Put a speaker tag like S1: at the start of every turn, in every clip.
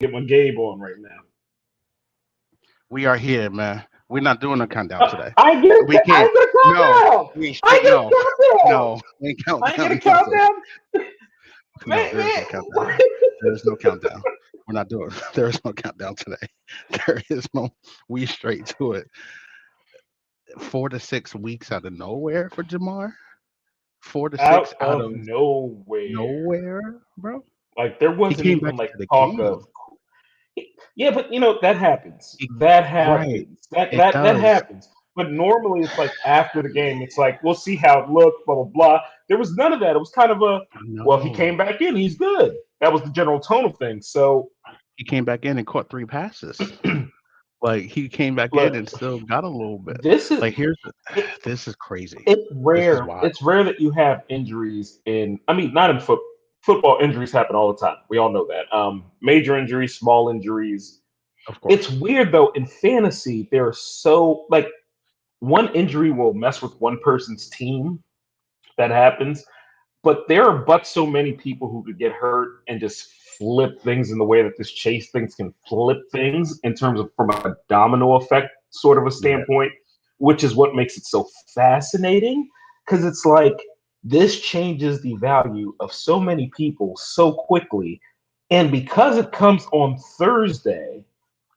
S1: get my Gabe on right now.
S2: We are here, man. We're not doing a countdown today.
S1: I get
S2: We
S1: a,
S2: can't.
S1: I get a
S2: No,
S1: countdown.
S2: we
S1: I
S2: straight
S1: get a
S2: no,
S1: countdown.
S2: no. We ain't
S1: I get a
S2: counting nothing.
S1: countdown.
S2: No,
S1: Man,
S2: there is
S1: man.
S2: no countdown. There is no countdown. We're not doing. There is no countdown today. There is no. We straight to it. 4 to 6 weeks out of nowhere for Jamar. Four to
S1: Out
S2: six out
S1: of
S2: of
S1: nowhere.
S2: nowhere, bro.
S1: Like there
S2: He
S1: wasn't
S2: came
S1: even
S2: back
S1: like
S2: into the
S1: talk of.
S2: game.
S1: Yeah, but that happens.
S2: He,
S1: That
S2: right.
S1: happens. That
S2: It
S1: that that
S2: does.
S1: happens. But normally it's like after the game, it's like we'll see how it looked, blah blah blah. There was none of that. It was kind of a well, he
S2: No.
S1: came back in, he's good. That was the general tone of things. So
S2: He came back in and caught 3 passes. Like he came back in
S1: look,
S2: and still got a little bit.
S1: this is
S2: Like here's the,
S1: it,
S2: this is crazy.
S1: it's
S2: This is
S1: rare.
S2: wild.
S1: It's rare that you have injuries in. I mean, not in football. Injuries happen all the time. We all know that. Major injuries, small injuries.
S2: Of
S1: It's
S2: course.
S1: weird though. In fantasy, they're so like one injury will mess with one person's team. That happens, but there are but so many people who could get hurt and just flip things in the way that this Chase things can flip things in terms of from a domino effect sort of a
S2: Yeah.
S1: standpoint, which is what makes it so fascinating because it's like this changes the value of so many people so quickly, and because it comes on Thursday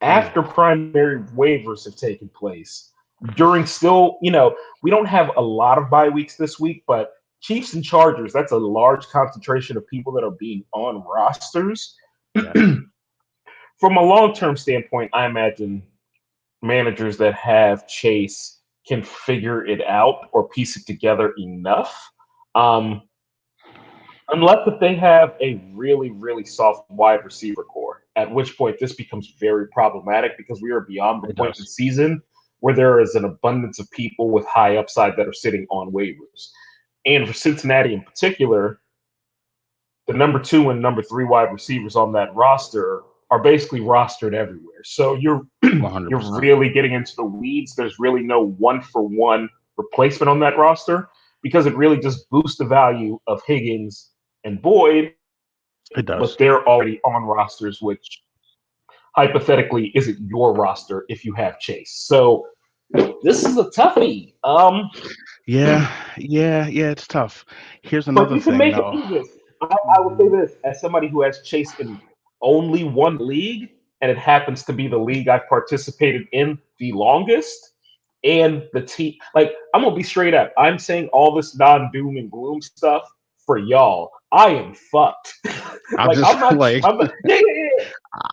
S2: Mm.
S1: after primary waivers have taken place during still, we don't have a lot of bye weeks this week, but Chiefs and Chargers, that's a large concentration of people that are being on rosters.
S2: Yes.
S1: From a long term standpoint, I imagine managers that have Chase can figure it out or piece it together enough. Um, unless if they have a really, really soft wide receiver core, at which point this becomes very problematic because we are beyond the
S2: It
S1: point in the
S2: does.
S1: season where there is an abundance of people with high upside that are sitting on waivers. And for Cincinnati in particular, the number two and number three wide receivers on that roster are basically rostered everywhere. So you're
S2: 100%.
S1: you're really getting into the weeds. There's really no one for one replacement on that roster because it really just boosts the value of Higgins and Boyd,
S2: It
S1: but
S2: does.
S1: they're already on rosters, which hypothetically isn't your roster if you have Chase. So this is a toughie.
S2: Yeah. Yeah. Yeah. It's tough. Here's
S1: But
S2: another
S1: you can
S2: thing,
S1: make it
S2: though.
S1: through this. I will say this as somebody who has Chase in only one league, and it happens to be the league I've participated in the longest. And the team, like, I'm gonna be straight up. I'm saying all this non doom and gloom stuff for y'all. I am fucked.
S2: I'm
S1: like,
S2: just
S1: I'm not,
S2: like
S1: I'm not, yeah, yeah, yeah.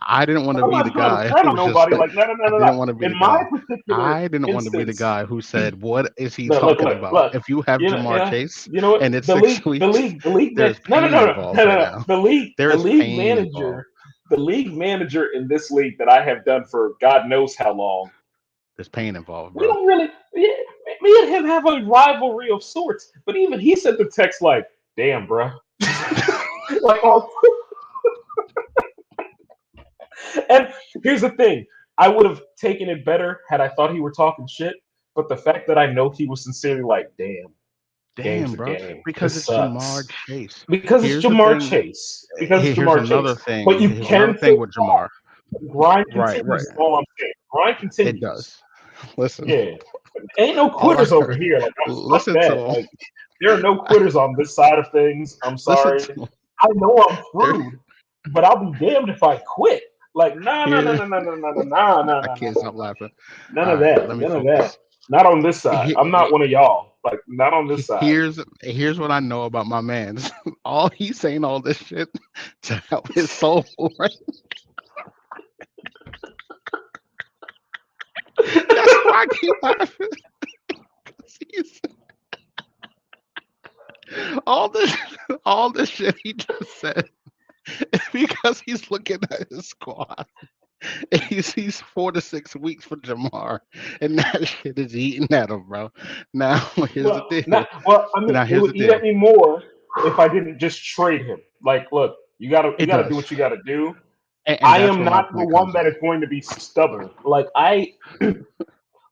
S2: I didn't want to
S1: I'm
S2: be
S1: not
S2: the
S1: trying to
S2: guy
S1: front on
S2: who's just.
S1: nobody. Like, no, no, no,
S2: I
S1: no, no.
S2: didn't want to be the
S1: In my
S2: guy.
S1: particular
S2: I didn't want to be the
S1: instance,
S2: guy who said, "What is he
S1: no, look,
S2: talking
S1: look,
S2: about?"
S1: look.
S2: If you have Jamar
S1: Yeah.
S2: Chase
S1: You know what?
S2: and it's
S1: The
S2: six
S1: league,
S2: weeks,
S1: man.
S2: there's
S1: No, no,
S2: pain
S1: no, no,
S2: involved
S1: no, no,
S2: right
S1: no.
S2: now.
S1: The
S2: There is
S1: league
S2: pain involved.
S1: manager in this league that I have done for God knows how long.
S2: There's pain involved,
S1: We
S2: bro.
S1: don't really, yeah, me and him have a rivalry of sorts. But even he sent the text like, "Damn, bro." like, oh, and here's the thing: I would have taken it better had I thought he were talking shit. But the fact that I know he was sincerely like, "Damn, game's
S2: Damn,
S1: a
S2: bro.
S1: game.
S2: Because
S1: This
S2: it's Jamar
S1: sucks."
S2: Chase.
S1: Because it's
S2: Here's the
S1: Jamar
S2: thing.
S1: Chase. Because it's
S2: Here's
S1: Jamar
S2: another
S1: Chase. But
S2: thing.
S1: you
S2: Here's
S1: can
S2: another thing
S1: feel
S2: with Jamar.
S1: grind
S2: Right,
S1: continues.
S2: right.
S1: Is all I'm saying. Grind
S2: It
S1: continues.
S2: does. Listen,
S1: Yeah. Ain't no
S2: all I
S1: quitters over
S2: heard.
S1: here. Like, fuck
S2: Listen to
S1: that.
S2: him.
S1: Like, there are no quitters on this side of things. I'm
S2: Listen
S1: sorry.
S2: to him.
S1: I know I'm
S2: There,
S1: screwed, but I'll be damned if I quit. Like, nah, nah, nah,
S2: here.
S1: nah, nah, nah, nah, nah, nah, nah,
S2: I
S1: nah,
S2: can't
S1: nah,
S2: stop
S1: nah.
S2: laughing.
S1: None
S2: All
S1: of
S2: right,
S1: that.
S2: let me
S1: None of that.
S2: focus.
S1: Not on this side. I'm
S2: He-
S1: not one of y'all. Like, not on this side.
S2: here's what I know about my man. All he's saying all this shit to help his soul. Right? That's why I keep laughing. 'Cause all this all this shit he just said is because he's looking at his squad. And he sees 4 to 6 weeks for Jamar, and that shit is eating at him, bro. Now here's the
S1: Well,
S2: deal.
S1: not well. I mean,
S2: Now
S1: it
S2: here's the
S1: would eat at
S2: deal.
S1: me more if I didn't just trade him. Like, look, you
S2: It
S1: gotta do
S2: does,
S1: what you gotta do.
S2: and
S1: I
S2: that's
S1: am
S2: where my
S1: not the
S2: point
S1: one
S2: comes
S1: that
S2: in.
S1: is going to be stubborn. Like, I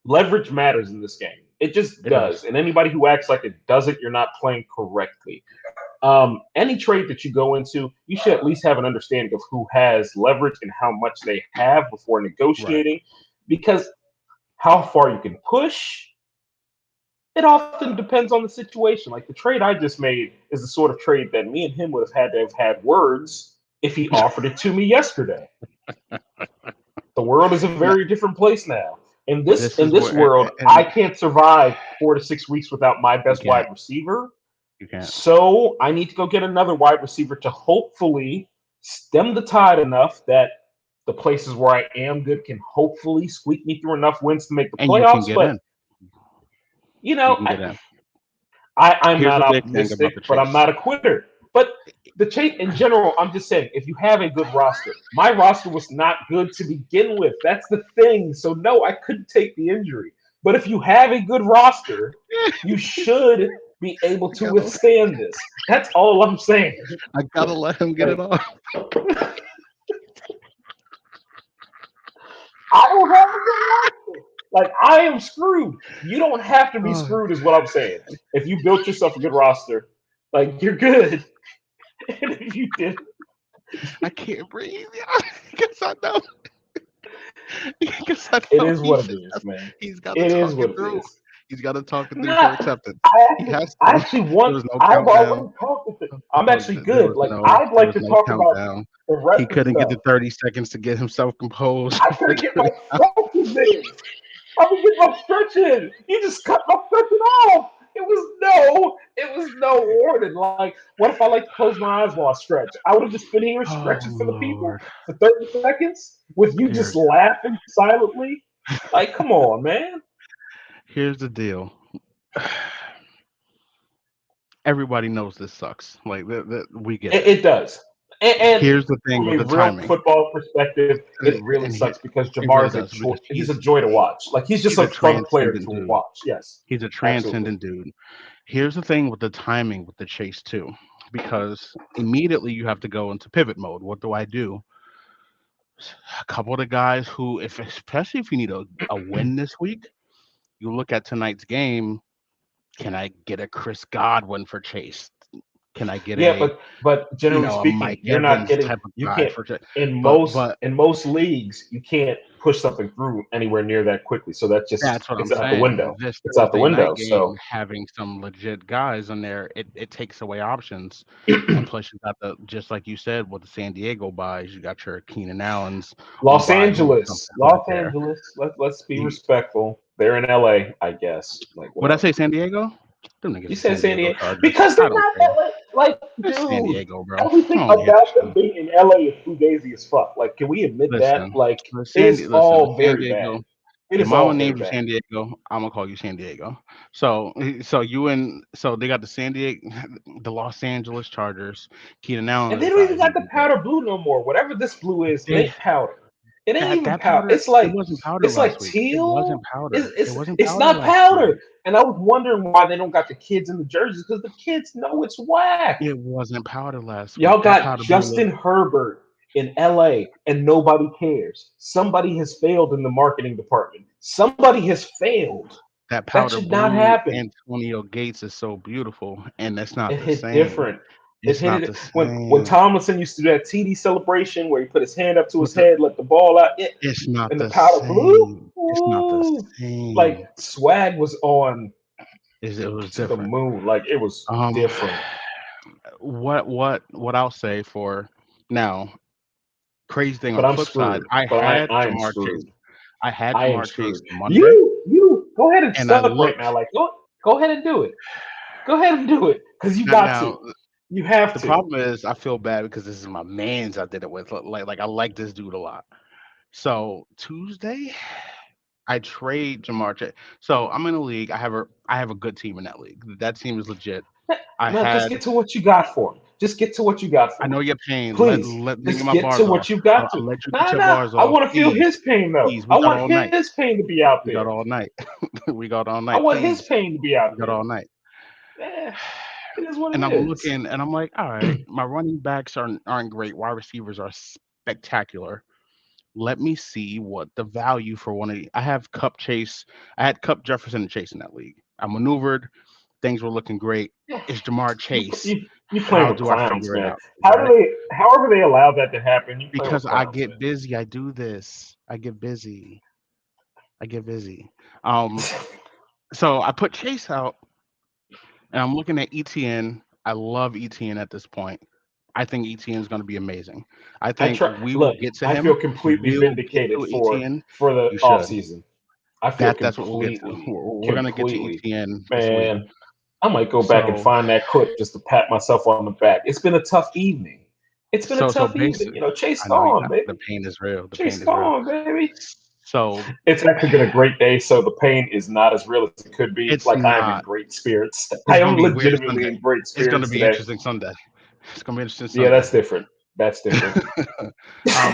S1: leverage matters in this game. It just
S2: It does.
S1: does. And anybody who acts like it doesn't, you're not playing correctly. Any trade that you go into, you should at least have an understanding of who has leverage and how much they have before
S2: Right.
S1: negotiating, because how far you can push, it often depends on the situation. Like the trade I just made is the sort of trade that me and him would have had to have had words if he offered it to me yesterday. The world is a
S2: No,
S1: very different place now. In this
S2: this
S1: in
S2: is
S1: this
S2: where
S1: world, I
S2: and
S1: can't survive 4 to 6 weeks without my
S2: you
S1: best
S2: can't.
S1: wide receiver.
S2: You can't.
S1: So I need to go get another wide receiver to hopefully stem the tide enough that the places where I am good can hopefully squeak me through enough wins to make the
S2: And you can
S1: playoffs.
S2: get
S1: But
S2: in.
S1: you
S2: You
S1: know,
S2: can get in.
S1: I'm
S2: Here's
S1: not
S2: the big thing about the
S1: optimistic, but I'm
S2: chase.
S1: not a quitter. But the chase in general, I'm just saying, if you have a good roster, my roster was not good to begin with. That's the thing. So no, I couldn't take the injury. But if you have a good roster, you should be able
S2: I
S1: to
S2: gotta
S1: withstand this. That's all I'm saying.
S2: I gotta let him get it
S1: Like
S2: off.
S1: I don't have a good roster. Like I am screwed. You don't have to be
S2: Oh,
S1: screwed, is what I'm saying. If you built yourself a good roster, like you're good. And if you did,
S2: I can't breathe, because I know because I
S1: it
S2: know
S1: is what it is, man.
S2: he's got to
S1: It is
S2: talk
S1: what
S2: it
S1: it
S2: through.
S1: is.
S2: He's got to talk it through for
S1: Not,
S2: acceptance.
S1: I
S2: He
S1: actually,
S2: has
S1: I
S2: to.
S1: actually
S2: There
S1: want.
S2: was no
S1: I've
S2: countdown.
S1: already talked with it. I'm
S2: Oh,
S1: actually good. Like I'd
S2: there
S1: like
S2: was
S1: to
S2: no
S1: talk about
S2: countdown.
S1: the
S2: He
S1: rest of
S2: couldn't get
S1: stuff.
S2: the 30 seconds to get himself composed.
S1: I couldn't get my stretches in. I would get my stretch in. You just cut my stretching off. It was no warning. Like, what if I like to close my eyes while I stretch? I would have just been here
S2: Oh
S1: stretching for the people
S2: Lord,
S1: for 30 seconds with you
S2: dear
S1: just
S2: God.
S1: laughing silently. Like, come on, man.
S2: Here's the deal. Everybody knows this sucks. Like we get
S1: It,
S2: it.
S1: it does. And
S2: Here's the thing
S1: from
S2: with
S1: a
S2: the
S1: real
S2: timing.
S1: football perspective, it really
S2: And here
S1: sucks because
S2: it
S1: Jamar
S2: really
S1: is a
S2: does
S1: joy.
S2: because
S1: He's a joy to watch. Like he's just
S2: he's
S1: a
S2: a
S1: fun player
S2: transcendent
S1: to
S2: dude.
S1: watch. Yes,
S2: He's a
S1: absolutely.
S2: transcendent dude. Here's the thing with the timing with the chase too, because immediately you have to go into pivot mode. What do I do? A couple of the guys who, if especially if you need a win this week, you look at tonight's game. Can I get a Chris Godwin for Chase? Can I get
S1: Yeah, but generally
S2: a
S1: speaking,
S2: Mike
S1: you're not
S2: Evans
S1: getting.
S2: type of
S1: You
S2: guy
S1: can't
S2: for Chase?
S1: in
S2: But
S1: most
S2: but
S1: in most leagues you can't push something through anywhere near that quickly. So that's just
S2: that's what I'm
S1: it's out the
S2: saying.
S1: window.
S2: This
S1: It's out the
S2: Thursday night
S1: window.
S2: game,
S1: So
S2: having some legit guys in there, it takes away options. And plus, you got the just like you said with the San Diego buys, you got your Keenan Allen's on
S1: Los
S2: buy who
S1: Angeles,
S2: something right
S1: Los
S2: there.
S1: Angeles. Let's be
S2: You,
S1: respectful. They're in LA, I guess. Like
S2: would I
S1: whatever.
S2: say San Diego? Them niggas
S1: You
S2: are
S1: said
S2: San
S1: San
S2: Diego
S1: Diego
S2: Chargers.
S1: because
S2: I
S1: they're
S2: don't
S1: not
S2: care.
S1: LA. Like,
S2: They're San
S1: dude,
S2: Diego, bro. I
S1: everything
S2: don't give
S1: about
S2: a
S1: them
S2: shit.
S1: being in LA is fugazi as fuck. Like, can we admit that?
S2: Listen,
S1: Like, it's
S2: listen,
S1: all
S2: San
S1: very bad.
S2: Diego.
S1: It
S2: Your
S1: is
S2: mama
S1: all very
S2: named you
S1: bad.
S2: San Diego. I'm gonna call you San Diego. So, so they got the San Diego, the Los Angeles Chargers. Keenan Allen
S1: And
S2: and
S1: they
S2: those
S1: don't even
S2: guys.
S1: got the powder blue no more. Whatever this blue is, it
S2: They
S1: ain't powder. It ain't even
S2: that
S1: powder.
S2: powder.
S1: It's
S2: It
S1: like
S2: wasn't powder
S1: it's like
S2: last week. It
S1: teal.
S2: wasn't powder.
S1: It's
S2: It
S1: it's,
S2: wasn't
S1: it's
S2: powder
S1: not
S2: last week.
S1: powder. And I was wondering why they don't got the kids in the jerseys because the kids know it's whack.
S2: It wasn't powder last week.
S1: Y'all
S2: That
S1: got
S2: powder blue look.
S1: Justin Herbert in LA and nobody cares. Somebody has failed in the marketing department. Somebody has failed.
S2: That
S1: That
S2: powder
S1: should not
S2: blue
S1: happen.
S2: Antonio Gates is so beautiful, and that's not
S1: It
S2: the
S1: hit
S2: same.
S1: different. It
S2: It's
S1: hit
S2: not
S1: it
S2: the
S1: when
S2: same.
S1: Tomlinson used to do that TD celebration where he put his hand up to
S2: With
S1: his
S2: the
S1: head, let the ball out.
S2: It's not
S1: And the
S2: the
S1: powder blue,
S2: same. It's not the
S1: ooh, like
S2: same.
S1: swag was on
S2: It was
S1: to the
S2: different.
S1: moon. Like it was
S2: Um,
S1: different.
S2: what I'll say for now, crazy thing on
S1: But
S2: the
S1: I'm
S2: flip side,
S1: screwed. But I am screwed.
S2: I had
S1: I am
S2: Jamar Chase
S1: screwed.
S2: Monday,
S1: You go ahead and
S2: and I
S1: suck right
S2: looked
S1: now. Like go ahead and do it. Go ahead and do it because you got to.
S2: now.
S1: You have
S2: The
S1: to.
S2: problem is I feel bad because this is my man's I did it with. Like I like this dude a lot. So Tuesday, I trade Jamar Chase. So I'm in a league. I have a good team in that league. That team is legit. I
S1: No, just
S2: had
S1: get to what you got for him. Just get to what you got
S2: I
S1: for him.
S2: know your pain.
S1: Please,
S2: Let me get
S1: just
S2: my
S1: get to
S2: bars
S1: what
S2: off.
S1: you got
S2: I'll
S1: to.
S2: let you get
S1: Nah,
S2: your
S1: nah.
S2: bars
S1: I
S2: off.
S1: want to feel
S2: Please,
S1: his pain though.
S2: please.
S1: I
S2: We got
S1: want
S2: all night.
S1: his pain to be out
S2: We got
S1: there.
S2: all night. We got all
S1: I
S2: night.
S1: want his
S2: Please.
S1: pain to be out
S2: We got
S1: there.
S2: all night.
S1: Eh, it is what
S2: And
S1: it
S2: I'm
S1: is.
S2: looking and I'm like, all right, my running backs aren't great. Wide receivers are spectacular. Let me see what the value for one of the I have Cup Chase. I had Cup Jefferson and Chase in that league. I maneuvered. Things were looking great.
S1: Yeah,
S2: It's Jamar
S1: you
S2: Chase.
S1: you You playing
S2: How
S1: with
S2: do I
S1: clowns,
S2: figure it
S1: man.
S2: out?
S1: How do
S2: Right?
S1: however they allow that to happen, you playing with
S2: Because I
S1: clowns, man.
S2: get busy. I do this. I get busy. I get busy. Um, so I put Chase out, and I'm looking at ETN. I love ETN at this point. I think ETN is going to be amazing. I
S1: I
S2: think
S1: try.
S2: we will
S1: Look,
S2: get to
S1: I feel
S2: him.
S1: completely
S2: We'll get
S1: vindicated
S2: to
S1: for
S2: ETN.
S1: the
S2: You
S1: off
S2: should.
S1: season. I feel
S2: That's what we'll get to. We're going to get to
S1: completely,
S2: ETN this week.
S1: man. I might go back and
S2: So,
S1: find that clip just to pat myself on the back. It's been a tough evening. It's been a
S2: so
S1: tough evening.
S2: basically,
S1: Chase
S2: I know
S1: Gone,
S2: the
S1: baby.
S2: pain is real. The
S1: Chase
S2: pain is real.
S1: Gone, baby.
S2: So
S1: It's actually been a great day, so the pain is not as real as it could be.
S2: it's
S1: Like I am in
S2: not.
S1: great spirits.
S2: It's
S1: I
S2: going to
S1: am
S2: be a weird
S1: legitimately
S2: Sunday.
S1: in great
S2: It's going to
S1: spirits
S2: be
S1: today.
S2: interesting Sunday. It's going to be interesting
S1: Yeah,
S2: Sunday.
S1: that's different. That's different.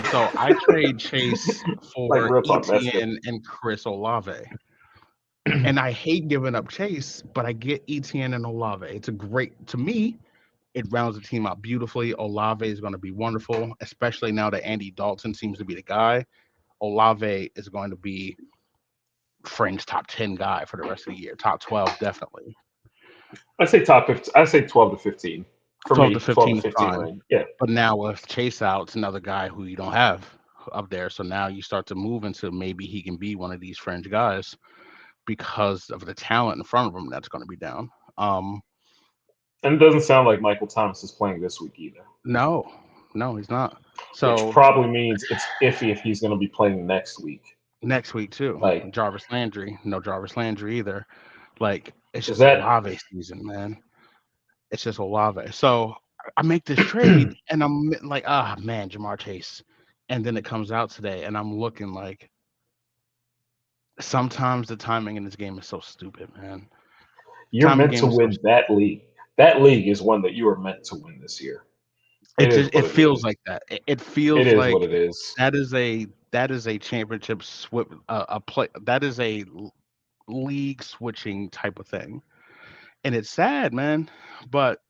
S2: So I trade Chase
S1: Like
S2: for
S1: real talk, that's
S2: ETN
S1: different.
S2: and Chris Olave. And I hate giving up Chase, but I get ETN and Olave. It's a great, to me, it rounds the team out beautifully. Olave is going to be wonderful, especially now that Andy Dalton seems to be the guy. Olave is going to be fringe top 10 guy for the rest of the year. Top 12, definitely.
S1: I say top 15. I say 12 to 15 for
S2: 12 to
S1: me. 12 to
S2: 15 is
S1: 15
S2: fine.
S1: range. Yeah,
S2: But now with Chase out, it's another guy who you don't have up there. So now you start to move into maybe he can be one of these fringe guys because of the talent in front of him that's going to be down. Um,
S1: and it doesn't sound like Michael Thomas is playing this week either,
S2: no, no, he's not.
S1: which
S2: So
S1: probably means it's iffy if he's going to be playing next week.
S2: next week too,
S1: Like,
S2: Jarvis Landry, no Jarvis Landry either. Like it's
S1: is
S2: just
S1: that
S2: Olave season, man. It's just Olave. So I make this trade and I'm like, ah, man, Jamar Chase. And then it comes out today and I'm looking like sometimes the timing in this game is so stupid, man.
S1: you're
S2: Timing
S1: meant to
S2: game is so
S1: win that league? That league is one that you are meant to win this year. It
S2: it
S1: is
S2: just
S1: what
S2: it
S1: it
S2: feels
S1: is.
S2: like that. It
S1: It
S2: feels
S1: is what
S2: like
S1: it is.
S2: that is a championship a play that is a league switching type of thing. And it's sad, man. But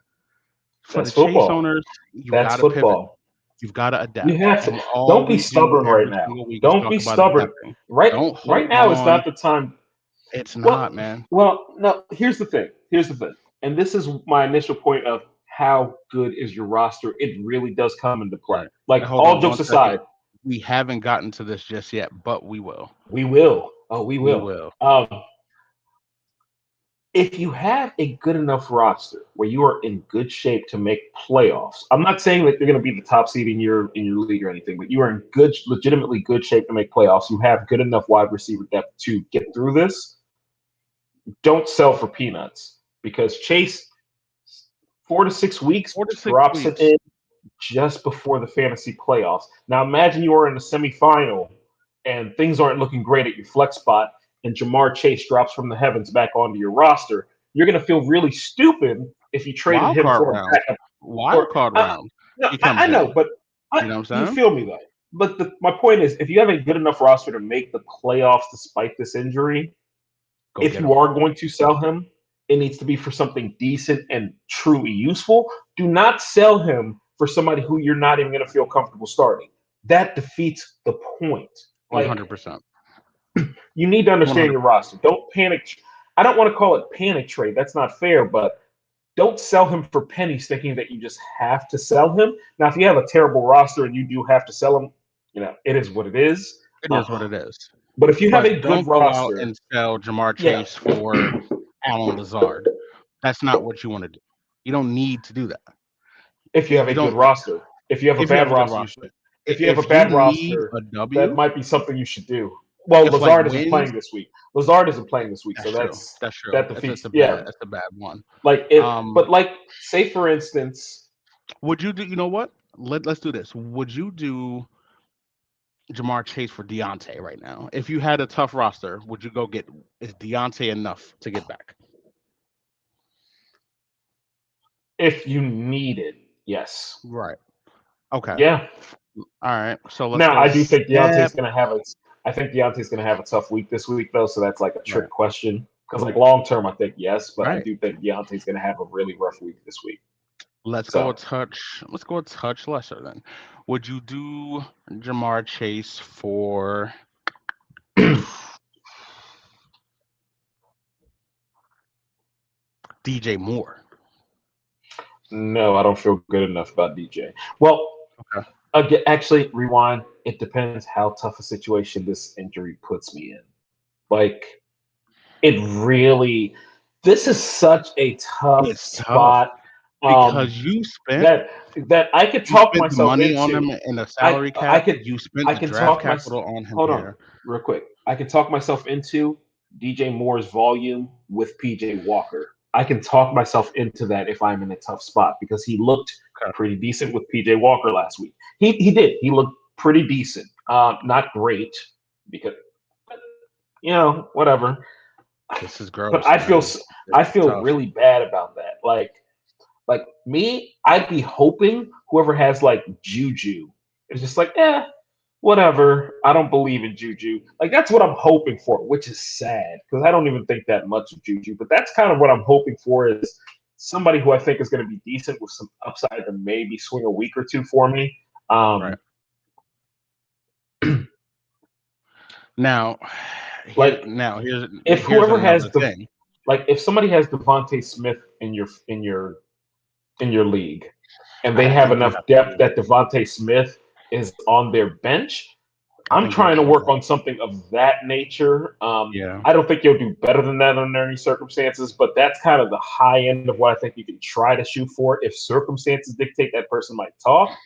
S2: for the
S1: That's
S2: Chase
S1: football.
S2: owners, you've
S1: That's
S2: got to pivot.
S1: football.
S2: You've got to
S1: You
S2: adapt.
S1: have to.
S2: And all
S1: Don't be
S2: we do
S1: stubborn right
S2: every
S1: now.
S2: single week is
S1: Don't
S2: talk
S1: be
S2: about
S1: stubborn.
S2: adapting.
S1: Right,
S2: Don't
S1: right
S2: hold
S1: now is
S2: on.
S1: not the time.
S2: It's not,
S1: Well,
S2: man.
S1: no. Here's the thing. Here's the thing. And this is my initial point of how good is your roster. It really does come into play.
S2: Right.
S1: Like
S2: And hold
S1: all
S2: on one
S1: jokes
S2: second.
S1: aside,
S2: We haven't gotten to this just yet, but we will.
S1: we will. Oh, we
S2: We
S1: will.
S2: will.
S1: If you have a good enough roster where you are in good shape to make playoffs, I'm not saying that you're going to be the top seed in your league or anything, but you are in good, legitimately good shape to make playoffs. You have good enough wide receiver depth to get through this. Don't sell for peanuts because Chase 4 to 6 weeks
S2: 4 to 6 weeks.
S1: drops it in just before the fantasy playoffs. Now imagine you are in the semifinal and things aren't looking great at your flex spot, and Jamar Chase drops from the heavens back onto your roster. You're going to feel really stupid if you traded
S2: Wild
S1: him
S2: card
S1: for a
S2: round.
S1: backup.
S2: Wild
S1: Or
S2: card round.
S1: no,
S2: He
S1: I
S2: comes
S1: know,
S2: in.
S1: but
S2: You know what
S1: you
S2: I'm saying?
S1: feel me though. But my point is, if you have a good enough roster to make the playoffs despite this injury,
S2: Go
S1: if
S2: get
S1: you
S2: him.
S1: are going to sell him, it needs to be for something decent and truly useful. Do not sell him for somebody who you're not even going to feel comfortable starting. That defeats the point. Like
S2: 100%.
S1: you need to understand
S2: 100.
S1: your roster. Don't panic. I don't want to call it panic trade. That's not fair, but don't sell him for pennies thinking that you just have to sell him. Now, if you have a terrible roster and you do have to sell him, it is what it is.
S2: It
S1: Uh,
S2: is what it is.
S1: but if you have a
S2: But
S1: good
S2: don't go out
S1: roster,
S2: and sell Jamar
S1: yeah,
S2: Chase for Alan Lazard. That's not what you want to do. You don't need to do that.
S1: if you have
S2: You
S1: a good
S2: don't.
S1: roster. If you have a
S2: If you
S1: bad
S2: have a good
S1: roster,
S2: roster.
S1: if you have a
S2: If you
S1: bad
S2: need
S1: roster,
S2: a
S1: that
S2: W,
S1: might be something you should do. Well,
S2: if like
S1: Lazard isn't
S2: wins,
S1: playing this week. Lazard isn't playing this week, so
S2: that's true. That's true.
S1: that
S2: That's just
S1: defeats.
S2: a
S1: Yeah,
S2: bad. That's a bad one.
S1: like it.
S2: Um,
S1: But like, say for instance,
S2: would you do? You know what? Let's do this. Would you do Jamar Chase for Deontay right now? If you had a tough roster, would you go get? Is Deontay enough to get back?
S1: if you need it, yes,
S2: Right. Okay.
S1: yeah.
S2: All right. So let's
S1: Now
S2: go
S1: I do think
S2: step.
S1: Deontay's going to have a. I think Deontay's going to have a tough week this week, though. So that's like a
S2: Right.
S1: trick question. Because like long term, I think yes, but I
S2: Right.
S1: do think Deontay's going to have a really rough week this week.
S2: Let's go a
S1: So
S2: touch. Let's go a touch lesser then. Would you do Jamar Chase for DJ Moore?
S1: No, I don't feel good enough about DJ. Well,
S2: Okay.
S1: again, actually, rewind. It depends how tough a situation this injury puts me in. Like, it really, this is such a tough
S2: It's tough
S1: spot.
S2: because
S1: Um, that that I could
S2: you
S1: talk
S2: spent the
S1: myself
S2: money on
S1: into.
S2: him in the
S1: I
S2: salary
S1: I
S2: cap.
S1: could
S2: You spent
S1: I
S2: the
S1: can
S2: draft
S1: talk my
S2: capital on him
S1: hold on
S2: here.
S1: real quick. I can talk myself into DJ Moore's volume with PJ Walker. I can talk myself into that if I'm in a tough spot because he looked
S2: Okay.
S1: pretty decent with PJ Walker last week. He did. He looked pretty decent. Not great because whatever.
S2: This is
S1: But
S2: gross, man. This
S1: I
S2: is
S1: feel
S2: tough.
S1: really bad about that. Like me, I'd be hoping whoever has like Juju is just like, whatever. I don't believe in Juju. Like that's what I'm hoping for, which is sad because I don't even think that much of Juju. But that's kind of what I'm hoping for is somebody who I think is going to be decent with some upside to maybe swing a week or two for me.
S2: Right.
S1: Um,
S2: Now,
S1: like if
S2: here's
S1: whoever has
S2: another
S1: the
S2: thing.
S1: like if somebody has Devontae Smith in your league, and they
S2: I
S1: have
S2: think you
S1: enough
S2: have to
S1: depth
S2: do.
S1: that Devontae Smith is on their bench.
S2: I
S1: I'm
S2: think you
S1: trying
S2: have
S1: to
S2: to do
S1: work
S2: that.
S1: on something of that nature.
S2: Yeah.
S1: I don't think you'll do better than that under any circumstances, but that's kind of the high end of what I think you can try to shoot for. If circumstances dictate, that person might talk.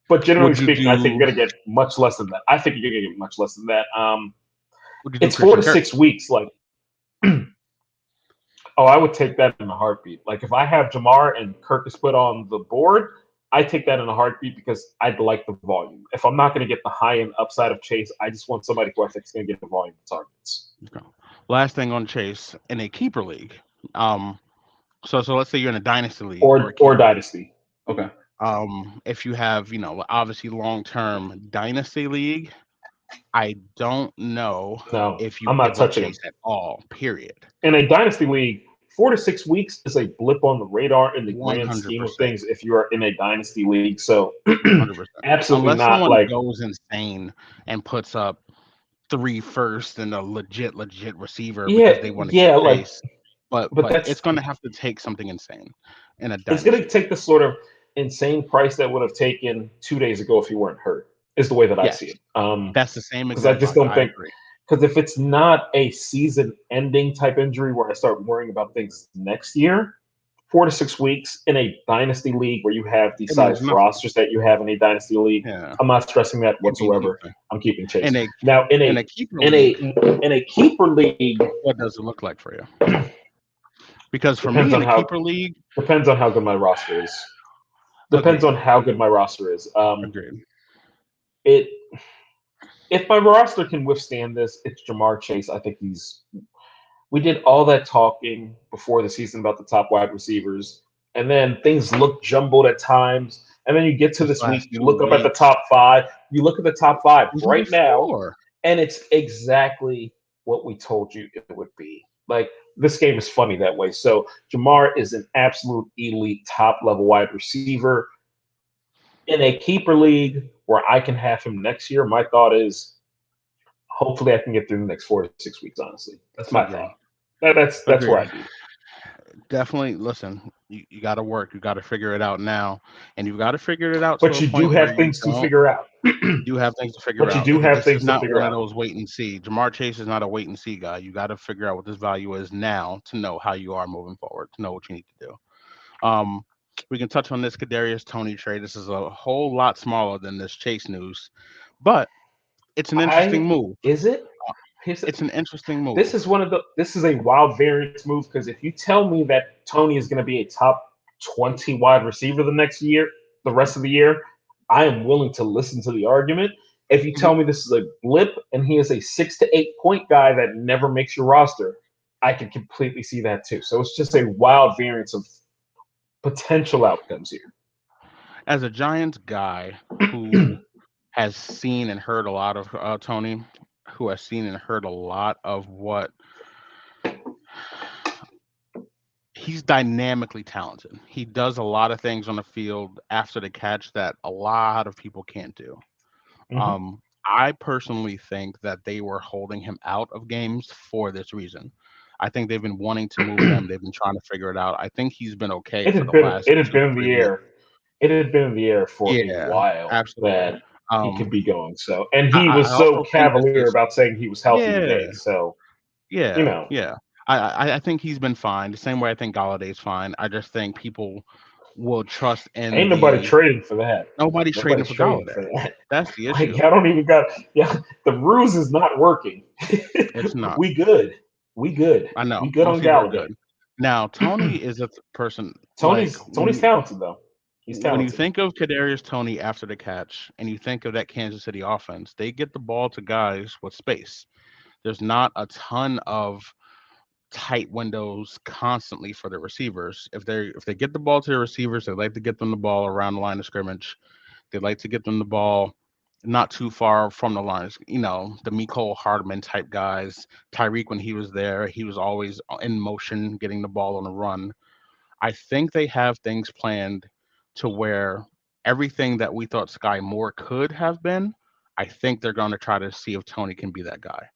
S1: But generally
S2: Would you
S1: speaking, I think
S2: do?
S1: you're going to get much less than that. I think you're going to get much less than that.
S2: Would you do
S1: It's four
S2: Christian
S1: to
S2: Kirk?
S1: 6 weeks. Like, oh, I would take that in a heartbeat. Like if I have Jamar and Kirk is put on the board, I take that in a heartbeat because I'd like the volume. If I'm not going to get the high end upside of Chase, I just want somebody who I think is going to get the volume of targets.
S2: Okay. Last thing on Chase in a keeper league. Um. So let's say you're in a dynasty league or a
S1: Or
S2: keeper league.
S1: dynasty. Okay.
S2: If you have obviously long term dynasty league, I don't know
S1: No,
S2: if you
S1: I'm not
S2: give up
S1: touching him.
S2: Chase at all. Period.
S1: In a dynasty league, 4 to 6 weeks is a blip on the radar in the
S2: One
S1: grand
S2: hundred
S1: scheme of
S2: percent.
S1: things if you are in a dynasty league. So
S2: 100%.
S1: absolutely
S2: Unless
S1: not
S2: someone
S1: like
S2: goes insane and puts up 3 firsts and a legit receiver because
S1: yeah,
S2: they want to keep
S1: yeah, like
S2: pace, but
S1: but
S2: it's
S1: that's
S2: going to have to take something insane in a
S1: it's going to
S2: dynasty
S1: take
S2: league.
S1: the sort of insane price that would have taken 2 days ago if you weren't hurt. Is the way that I see
S2: Yes,
S1: it.
S2: that's the same
S1: Because I
S2: exact
S1: just
S2: value.
S1: don't
S2: I
S1: think
S2: agree.
S1: because if it's not a season-ending type injury where I start worrying about things next year, 4 to 6 weeks in a dynasty league where you have the
S2: It means
S1: size
S2: nothing.
S1: rosters that you have in a dynasty league,
S2: Yeah,
S1: I'm not stressing that
S2: it means
S1: whatsoever.
S2: nothing.
S1: I'm keeping
S2: In
S1: Chase.
S2: a
S1: Now
S2: in a keeper
S1: in a
S2: league,
S1: in a keeper league
S2: what does it look like for you? Because for
S1: depends
S2: me in
S1: on
S2: a
S1: how
S2: keeper league,
S1: depends on how good my roster is. Depends
S2: agreed,
S1: on how good my roster is.
S2: agreed,
S1: It if my roster can withstand this, it's Jamar Chase. I think he's we did all that talking before the season about the top wide receivers, and then things look jumbled at times. And then you get to
S2: this
S1: this week,
S2: last
S1: you
S2: two
S1: look up at the
S2: weeks,
S1: top five, you look at the top five
S2: there's only
S1: right now,
S2: four.
S1: and it's exactly what we told you it would be. Like this game is funny that way. So Jamar is an absolute elite top level wide receiver in a keeper league where I can have him next year. My thought is hopefully I can get through the next 4 to 6 weeks. Honestly, that's my
S2: Agreed,
S1: thought. That's where
S2: agreed.
S1: I'd be.
S2: Definitely, listen, you got to work. You got to figure it out now, and you've got to figure it out to
S1: But
S2: a
S1: you do
S2: point where
S1: have
S2: you
S1: things to
S2: don't.
S1: figure out.
S2: You do have things to figure
S1: But you
S2: out.
S1: do have
S2: This is
S1: things to
S2: not
S1: figure
S2: one of
S1: out.
S2: those wait and see. Jamar Chase is not a wait and see guy. You got to figure out what this value is now to know how you are moving forward, to know what you need to do. We can touch on this Kadarius Tony trade. This is a whole lot smaller than this Chase news, but it's an interesting
S1: I
S2: move.
S1: is it?
S2: Uh,
S1: Here's
S2: It's an interesting
S1: this
S2: move.
S1: is one of the this is a wild variance move because if you tell me that Tony is going to be a top 20 wide receiver the next year, the rest of the year, I am willing to listen to the argument. If you
S2: Mhm.
S1: tell me this is a blip and he is a 6 to 8 point guy that never makes your roster, I can completely see that too. So it's just a wild variance of potential outcomes
S2: As a Giants guy
S1: here.
S2: who has seen and heard a lot of Tony, who has seen and heard a lot of what he's dynamically talented. He does a lot of things on the field after the catch that a lot of people can't do.
S1: Hmm.
S2: I personally think that they were holding him out of games for this reason. I think they've been wanting to move him. They've been trying to figure it out. I think he's been okay
S1: It
S2: for
S1: had
S2: the
S1: been
S2: last
S1: it had
S2: two,
S1: been in
S2: three
S1: the
S2: weeks.
S1: air. It had been in the air for a
S2: Yeah,
S1: while
S2: absolutely.
S1: that he could be going. So, and
S2: I,
S1: he
S2: I
S1: was
S2: I
S1: so
S2: also think this
S1: cavalier
S2: is
S1: about saying he was healthy
S2: yeah,
S1: today. So, you
S2: yeah,
S1: know,
S2: yeah. I think he's been fine. The same way I think Galladay's fine. I just think people will trust in
S1: ain't nobody
S2: the
S1: trading for that.
S2: nobody's trading
S1: Nobody's
S2: for
S1: trading
S2: Galladay.
S1: for that.
S2: That's the
S1: Like,
S2: issue.
S1: I don't even got. Yeah, the ruse is not working.
S2: It's not.
S1: We good. We good.
S2: I know
S1: We good
S2: most
S1: on
S2: people are
S1: Galladay.
S2: good. Now Tony is a person like
S1: Tony's talented though. He's
S2: when you
S1: talented.
S2: think of Kadarius Tony after the catch, and you think of that Kansas City offense, they get the ball to guys with space. There's not a ton of tight windows constantly for the receivers. If they get the ball to the receivers, they like to get them the ball around the line of scrimmage. They like to get them the ball not too far from the lines. The Mecole Hardman type guys. Tyreek, when he was there, he was always in motion, getting the ball on the run. I think they have things planned to where everything that we thought Sky Moore could have been, I think they're going to try to see if Tony can be that guy.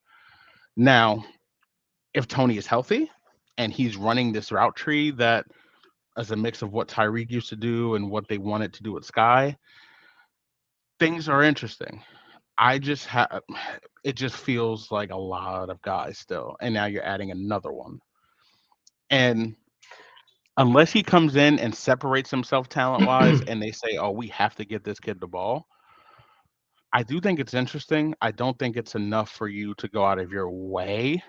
S2: Now, if Tony is healthy and he's running this route tree that as a mix of what Tyreek used to do and what they wanted to do with Sky, things are interesting. I just have it just feels like a lot of guys still, and now you're adding another one. And unless he comes in and separates himself talent wise, and they say, "Oh, we have to get this kid the ball," I do think it's interesting. I don't think it's enough for you to go out of your way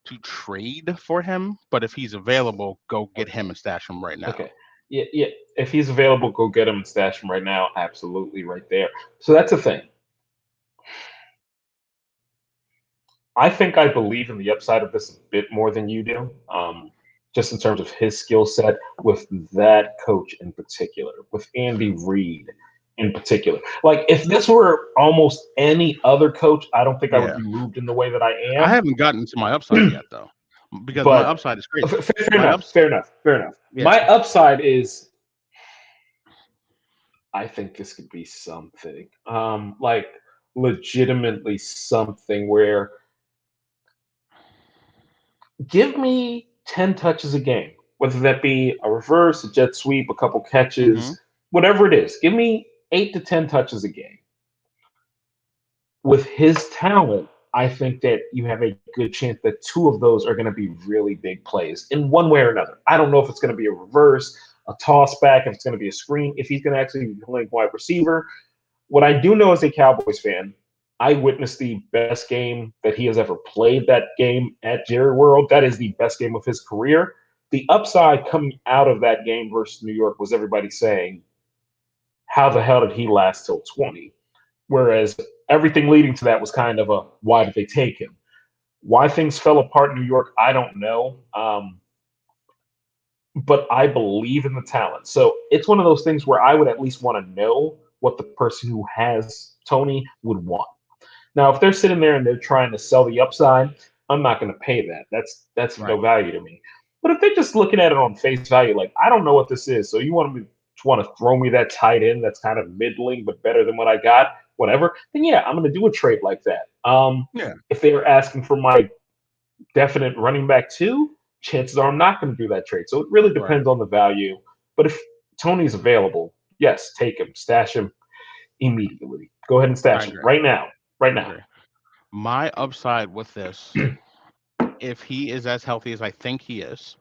S2: to trade for him. But if he's available, go get him and stash him right now.
S1: Okay. Yeah, yeah. If he's available, go get him and stash him right now. Absolutely, right there. So that's the thing. I think I believe in the upside of this a bit more than you do, just in terms of his skill set with that coach in particular, with Andy Reid in particular. Like, if this were almost any other coach, I don't think I would
S2: Yeah,
S1: be moved in the way that I
S2: I
S1: am.
S2: haven't gotten to my upside yet though, because my
S1: But
S2: upside is crazy.
S1: fair
S2: My
S1: enough,
S2: ups,
S1: fair enough, fair enough.
S2: yeah.
S1: My upside is I think this could be something, like legitimately something where give me 10 touches a game, whether that be a reverse, a jet sweep, a couple
S2: Hmm.
S1: catches, whatever it is. Give me 8 to 10 touches a game. With his talent, I think that you have a good chance that two of those are going to be really big plays in one way or another. I don't know if it's going to be a reverse, a toss back, if it's going to be a screen, if he's going to actually be playing wide receiver. What I do know as a Cowboys fan, I witnessed the best game that he has ever played that game at Jerry World. That is the best game of his career. The upside coming out of that game versus New York was everybody saying, how the hell did he last till 20? Whereas everything leading to that was kind of a why did they take him? Why things fell apart in New York, I don't know. But I believe in the talent. So it's one of those things where I would at least want to know what the person who has Tony would want. Now, if they're sitting there and they're trying to sell the upside, I'm not going to pay that. That's
S2: Right.
S1: no value to me. But if they're just looking at it on face value, like I don't know what this is, so you want to throw me that tight end that's kind of middling but better than what I got, whatever, then yeah, I'm going to do a trade like that.
S2: Yeah.
S1: If they were asking for my definite running back too, chances are I'm not going to do that trade. So it really
S2: Right.
S1: depends on the value. But if Tony's available, yes, take him, stash him immediately. Go ahead and
S2: I
S1: stash him
S2: agree.
S1: right now. Right
S2: I
S1: now.
S2: agree. My upside with this, if he is as healthy as I think he is,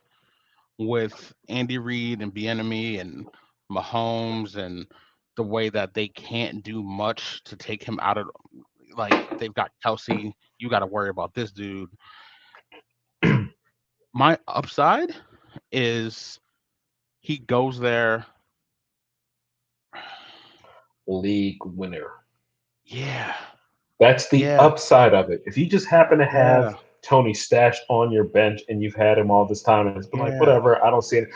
S2: with Andy Reid and Bieniemy and Mahomes and the way that they can't do much to take him out of like they've got Kelsey, you got to worry about this dude. My upside is he goes there.
S1: League winner.
S2: Yeah,
S1: That's the
S2: yeah,
S1: upside of it. If you just happen to
S2: yeah,
S1: have Tony stashed on your bench and you've had him all this time and it's been like,
S2: yeah.
S1: whatever, I don't see it.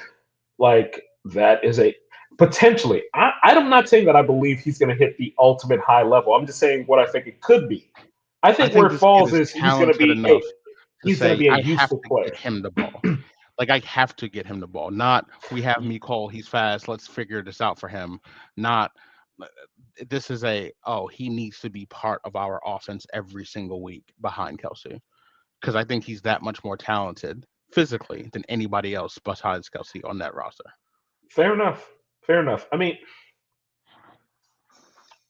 S1: Like, that is a potentially. I'm not saying that I believe he's going to hit the ultimate high level. I'm just saying what I think it could be. I
S2: I
S1: think where
S2: think
S1: it
S2: this kid
S1: falls
S2: is
S1: is
S2: talented enough to
S1: he's going to
S2: say,
S1: be a
S2: I have
S1: useful
S2: to
S1: player.
S2: get him the ball. Like I have to get him the ball. Not we have Cole, he's fast. Let's figure this out for him. Not this is a he needs to be part of our offense every single week behind Kelsey because I think he's that much more talented physically than anybody else besides Kelsey on that roster.
S1: Fair enough. Fair enough. I mean,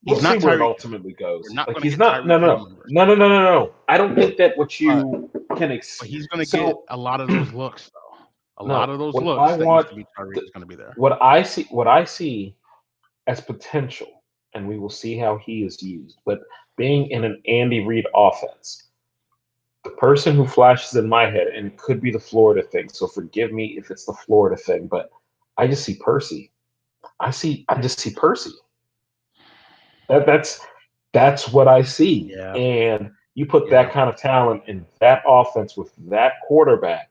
S1: we'll
S2: He's
S1: see
S2: not
S1: where it
S2: Tyreek.
S1: ultimately goes.
S2: We're not
S1: Like
S2: going to
S1: he's
S2: get
S1: not. No,
S2: Tyreek
S1: no,
S2: Hill
S1: no,
S2: numbers,
S1: no, no, no, no, no. I don't think that what
S2: but
S1: you can.
S2: but he's going to get
S1: So
S2: a lot of those looks though. A lot
S1: no,
S2: of those
S1: what I
S2: looks that used
S1: want,
S2: to be Tyreek
S1: th-
S2: is going to be there.
S1: what I see as potential, and we will see how he is used. But being in an Andy Reid offense, the person who flashes in my head, and it could be the Florida thing. So forgive me if it's the Florida thing, but I just see Percy. I just see Percy. That's what I see.
S2: Yeah,
S1: And you put that
S2: yeah.
S1: kind of talent in that offense with that quarterback.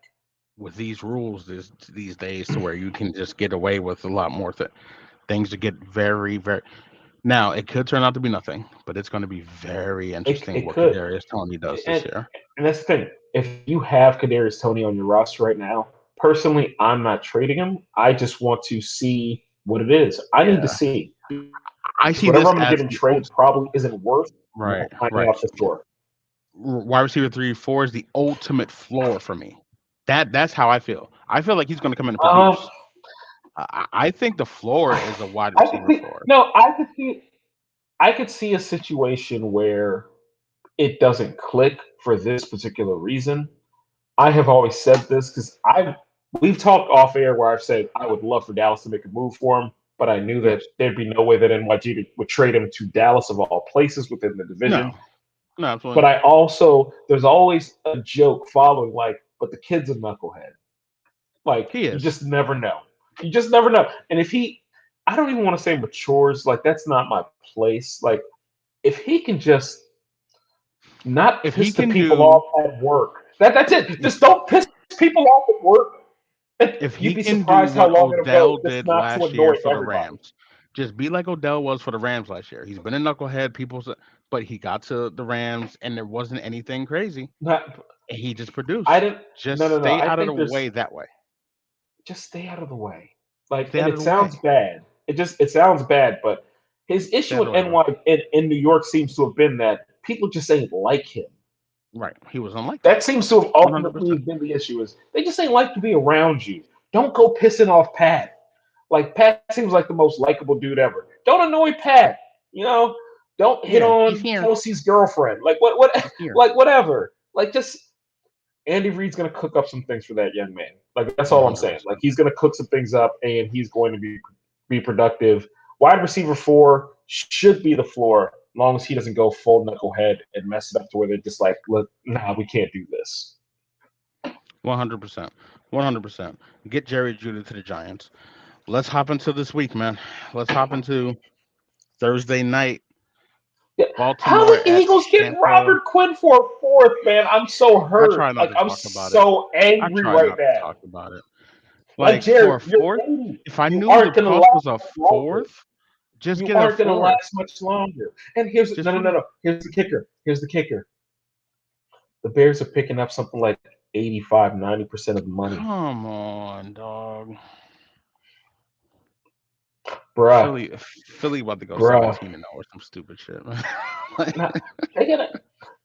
S2: With these rules these days, to where you can just get away with a lot more things to get very, very. Now it could turn out to be nothing, but it's going to be very interesting
S1: It
S2: what
S1: could.
S2: Kadarius Toney does this
S1: And
S2: year.
S1: and that's the thing. If you have Kadarius Tony on your roster right now, personally, I'm not trading him. I just want to see what it is. I need to
S2: Yeah,
S1: see.
S2: I
S1: Because
S2: see
S1: whatever
S2: this
S1: I'm going to
S2: as
S1: get him
S2: the
S1: traded probably isn't worth
S2: right,
S1: finding
S2: right.
S1: out the store.
S2: Wide receiver 3, 4 is the ultimate floor for me. That's how I feel. I feel like he's going to come in and
S1: Um,
S2: produce. I think the floor is a wide
S1: I could
S2: receiver
S1: see,
S2: floor.
S1: no, I could see a situation where it doesn't click for this particular reason. I have always said this because I we've talked off air where I've said I would love for Dallas to make a move for him, but I knew that
S2: Yes.
S1: there'd be no way that NYG would trade him to Dallas of all places within the division.
S2: No, no,
S1: But
S2: absolutely
S1: I also there's always a joke following like, but the kid's a knucklehead. Like
S2: he
S1: you
S2: is.
S1: just never know. You just never know. And if he, I don't even want to say matures. Like that's not my place. Like if he can just not
S2: If he
S1: piss the
S2: can
S1: people
S2: do,
S1: off at work. That's it.
S2: if
S1: Just don't piss people off at work. And
S2: if he
S1: you'd be
S2: can do
S1: surprised how
S2: what
S1: long it'll go
S2: Odell
S1: just
S2: did
S1: not to
S2: last year
S1: annoy
S2: for the
S1: everybody.
S2: Rams, just be like Odell was for the Rams last year. He's been a knucklehead. But he got to the Rams and there wasn't anything crazy.
S1: Not,
S2: And he just
S1: I
S2: produced.
S1: didn't.
S2: Just
S1: No, no, no.
S2: stay
S1: I
S2: out of the
S1: think
S2: way
S1: there's
S2: that way.
S1: just stay out of the way. Like,
S2: Stay
S1: and
S2: out of
S1: it
S2: the
S1: sounds
S2: way.
S1: bad. It sounds bad, but his
S2: Stay
S1: issue
S2: out of
S1: with
S2: the way, bro.
S1: NY in New York seems to have been that people just ain't like him.
S2: Right. He was unlikable.
S1: That seems to have
S2: 100%.
S1: ultimately been the issue. Is they just ain't like to be around you. Don't go pissing off Pat. Like Pat seems like the most likable dude ever. Don't annoy Pat. You know, don't hit
S2: Yeah, he's
S1: on
S2: here.
S1: Kelsey's girlfriend. Like
S2: He's here.
S1: like whatever. Like just Andy Reid's gonna cook up some things for that young man. Like that's all I'm saying.
S2: 100%.
S1: Like he's gonna cook some things up and he's going to be productive. Wide receiver 4 should be the floor, as long as he doesn't go full knucklehead and mess it up to where they're just like, look, nah, we can't do this.
S2: 100%. 100%. Get Jerry Judy to the Giants. Let's hop into this week, man. Let's hop into Thursday night.
S1: Yeah. How
S2: Baltimore
S1: the
S2: at
S1: Eagles get
S2: Tampa.
S1: Robert Quinn for a fourth, man? I'm so
S2: I
S1: hurt.
S2: try not
S1: Like
S2: to
S1: I'm
S2: talk about it.
S1: so
S2: I
S1: angry
S2: try
S1: right
S2: not to
S1: now.
S2: talk about it.
S1: Like
S2: Like for
S1: Jared,
S2: a
S1: you're
S2: fourth,
S1: 80.
S2: if I
S1: You
S2: knew the
S1: aren't gonna
S2: cost was
S1: last
S2: a
S1: much longer.
S2: fourth, just
S1: You
S2: get a
S1: aren't gonna
S2: fourth.
S1: last much longer. And here's
S2: Just
S1: no no
S2: get
S1: no
S2: a
S1: no. Here's the kicker. Here's the kicker. The Bears are picking up something like 85, 90% of the money.
S2: come on, dog.
S1: Bruh.
S2: Philly about to go
S1: Bruh.
S2: 17-0 or some stupid shit, man. Like,
S1: Nah, they gotta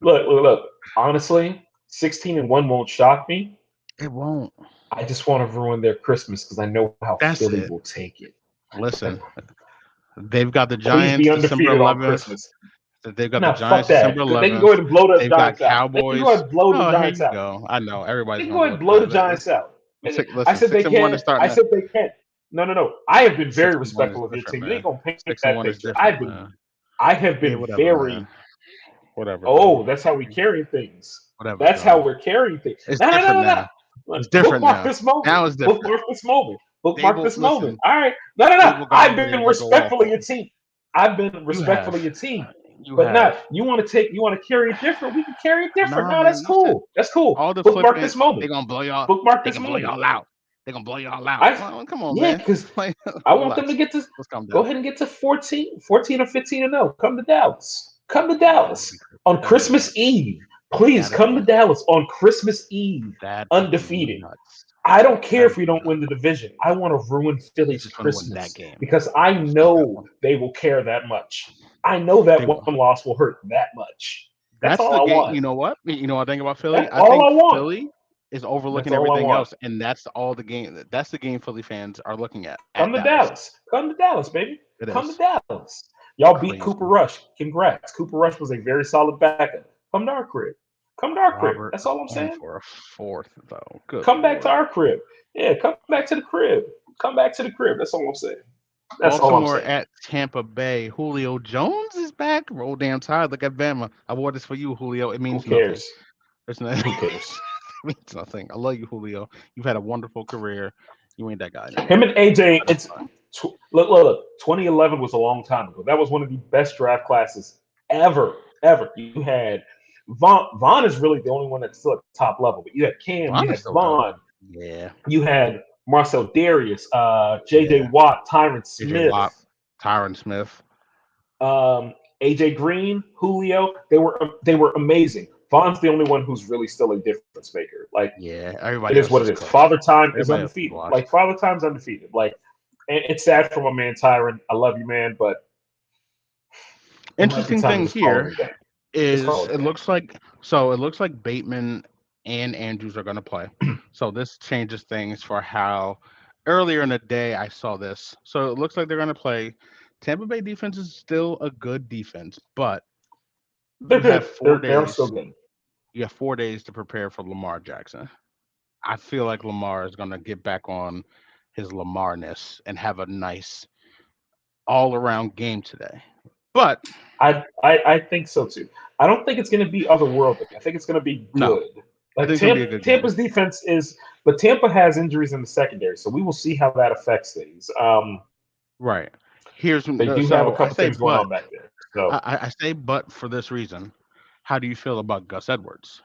S1: look. Honestly, 16-1 won't shock me.
S2: it won't.
S1: I just want to ruin their Christmas because I know how
S2: That's
S1: Philly
S2: it.
S1: will take it.
S2: Listen, they've got the
S1: Please
S2: Giants
S1: be
S2: December
S1: undefeated on
S2: 11th.
S1: Christmas.
S2: They've got the
S1: Nah,
S2: Giants
S1: fuck
S2: December
S1: that. They can go
S2: 11th.
S1: ahead and blow the
S2: They've got
S1: Giants out. They can go ahead
S2: Cowboys.
S1: and blow the
S2: Oh, here
S1: Giants
S2: you
S1: out.
S2: go. I know
S1: They
S2: everybody's
S1: can
S2: gonna
S1: go ahead
S2: blow
S1: and
S2: the
S1: blow the
S2: Giants.
S1: Giants out. I
S2: Listen,
S1: said they
S2: 6-1 is
S1: can. I
S2: starting.
S1: said they can. No. I have been very
S2: 6-1 is
S1: respectful of your
S2: different,
S1: team. You ain't
S2: man.
S1: gonna paint
S2: Six and
S1: that
S2: one is
S1: picture.
S2: different, man.
S1: I have
S2: Yeah,
S1: been
S2: whatever, man.
S1: very.
S2: Whatever,
S1: Oh,
S2: dog.
S1: that's how we carry things.
S2: Whatever,
S1: That's how
S2: dog.
S1: we're carrying things.
S2: It's
S1: No.
S2: different now. It's different
S1: Bookmark
S2: now.
S1: this moment.
S2: Now it's different.
S1: Bookmark this moment. Bookmark
S2: Dable,
S1: this moment.
S2: listen.
S1: All right. No.
S2: Dable got
S1: I've
S2: over there
S1: been
S2: like a
S1: respectful of
S2: waffle.
S1: your team. I've been
S2: You
S1: respectful
S2: have.
S1: of your team.
S2: You
S1: But
S2: have.
S1: not you want to carry it different. We can carry it different.
S2: Nah,
S1: No,
S2: man.
S1: that's
S2: You said
S1: cool. That's cool.
S2: all the
S1: Bookmark
S2: flipping.
S1: this moment.
S2: They gonna blow y'all.
S1: Bookmark
S2: They
S1: this
S2: can blow
S1: moment.
S2: y'all out. They gonna blow y'all out.
S1: I
S2: Well, come on,
S1: yeah,
S2: man.
S1: because
S2: Like,
S1: I want them to
S2: relax.
S1: get to
S2: Let's calm
S1: go
S2: down.
S1: ahead and get to 14 or 15-0. Come to Dallas. Come to
S2: That would be
S1: Dallas on
S2: that'd be
S1: Christmas
S2: nuts.
S1: Eve. Please
S2: That'd
S1: come
S2: be
S1: to Dallas on Christmas Eve,
S2: that would be
S1: undefeated.
S2: nuts.
S1: I don't care
S2: That'd
S1: if we
S2: be
S1: don't
S2: nuts.
S1: win the division. I want to ruin
S2: You
S1: Philly's
S2: just want to win that
S1: Christmas
S2: game.
S1: because I
S2: Just want that
S1: know
S2: one.
S1: they will care that much. I know that
S2: They
S1: one
S2: will.
S1: loss will hurt that much. That's
S2: That's
S1: all
S2: the
S1: I
S2: game.
S1: want.
S2: You know what? You know what I think about Philly?
S1: That's
S2: I
S1: all
S2: think
S1: I want.
S2: is
S1: That's
S2: overlooking
S1: all I
S2: everything
S1: want.
S2: else, and that's all the game. That's the game Philly fans are looking at
S1: Come to
S2: Dallas.
S1: Dallas. Come to Dallas, baby.
S2: It
S1: Come to
S2: is
S1: Dallas. Y'all beat
S2: crazy.
S1: Cooper Rush. Congrats. Cooper Rush was a very solid backup. Come to our crib. Come to our crib.
S2: Robert
S1: That's all I'm
S2: going
S1: saying.
S2: for a fourth though. Good
S1: Come back to
S2: lord.
S1: our crib. Yeah, come back to the crib. Come back to the crib. That's all I'm saying. That's all I'm
S2: Baltimore
S1: saying.
S2: at Tampa Bay. Julio Jones is back. Roll damn tide. Look at Bama. I wore this for you, Julio. It
S1: Who
S2: means nothing.
S1: cares?
S2: It's not.
S1: Who cares?
S2: It means nothing. I love you, Julio. You've had a wonderful career. You ain't that guy
S1: Him
S2: anymore.
S1: and AJ,
S2: But it's
S1: it's
S2: fine.
S1: look. 2011 was a long time ago. That was one of the best draft classes ever. Ever. You had Vaughn. Vaughn is really the only one that's still at the top level. But you had Cam. You
S2: Vaughn is
S1: had
S2: so dope.
S1: Vaughn.
S2: Yeah.
S1: You had Marcel Darius, J.J.
S2: Yeah.
S1: Watt, Tyron
S2: AJ Watt,
S1: Smith,
S2: Tyron Smith.
S1: AJ Green, Julio. They were amazing. Vaughn's the only one who's really still a difference maker. Like
S2: Yeah.
S1: it
S2: Everybody
S1: is
S2: else
S1: what
S2: is
S1: it is.
S2: cooked.
S1: Father Time is
S2: Everybody else is
S1: undefeated.
S2: washed.
S1: Like Father Time's undefeated. Like and it's sad for my man Tyron. I love you, man, but it might be
S2: Interesting
S1: time to
S2: thing
S1: just call
S2: here
S1: it a day. Just call
S2: is
S1: it a day.
S2: it looks like Bateman and Andrews are going to play. So this changes things for how earlier in the day I saw this. So it looks like they're going to play. Tampa Bay defense is still a good defense, but
S1: They're
S2: you have
S1: good.
S2: 4
S1: They're still
S2: days.
S1: good.
S2: You have 4 days to prepare for Lamar Jackson. I feel like Lamar is going to get back on his Lamarness and have a nice all-around game today. But
S1: I think so too. I don't think it's going to be otherworldly. I think it's going to be
S2: no,
S1: good.
S2: I
S1: Like
S2: think it's going to be a good game.
S1: Tampa's defense is, but Tampa has injuries in the secondary, so we will see how that affects things.
S2: Right. Here's
S1: They do have a
S2: so I
S1: couple
S2: say
S1: things going
S2: but
S1: on back there. So
S2: I say but for this reason. How do you feel about Gus Edwards?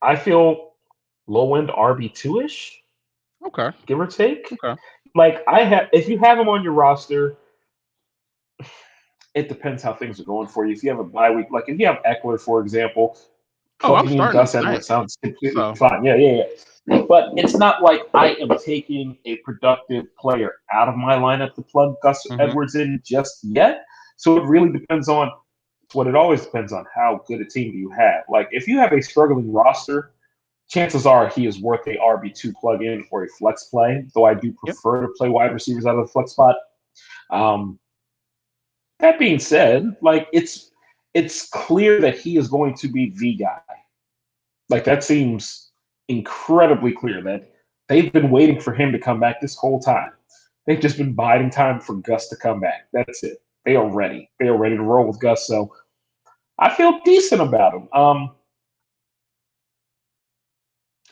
S1: I feel low end RB2 ish,
S2: Okay.
S1: give or take.
S2: Okay.
S1: Like if you have him on your roster, it depends how things are going for you. If you have a bye week, like if you have Eckler, for example,
S2: Oh, I'm
S1: plugging in
S2: starting him
S1: Gus
S2: tonight.
S1: Edwards sounds completely
S2: So
S1: fine. Yeah. But it's not like I am taking a productive player out of my lineup to plug Gus
S2: mhm.
S1: Edwards in just yet. So it really depends on what it always depends on how good a team do you have. Like if you have a struggling roster, chances are he is worth a RB2 plug in or a flex play, though I do
S2: Yep.
S1: prefer to play wide receivers out of the flex spot. Um, that being said, like it's clear that he is going to be the guy. Like that seems incredibly clear that they've been waiting for him to come back this whole time. They've just been biding time for Gus to come back. That's it. They are ready. They are ready to roll with Gus. So I feel decent about him.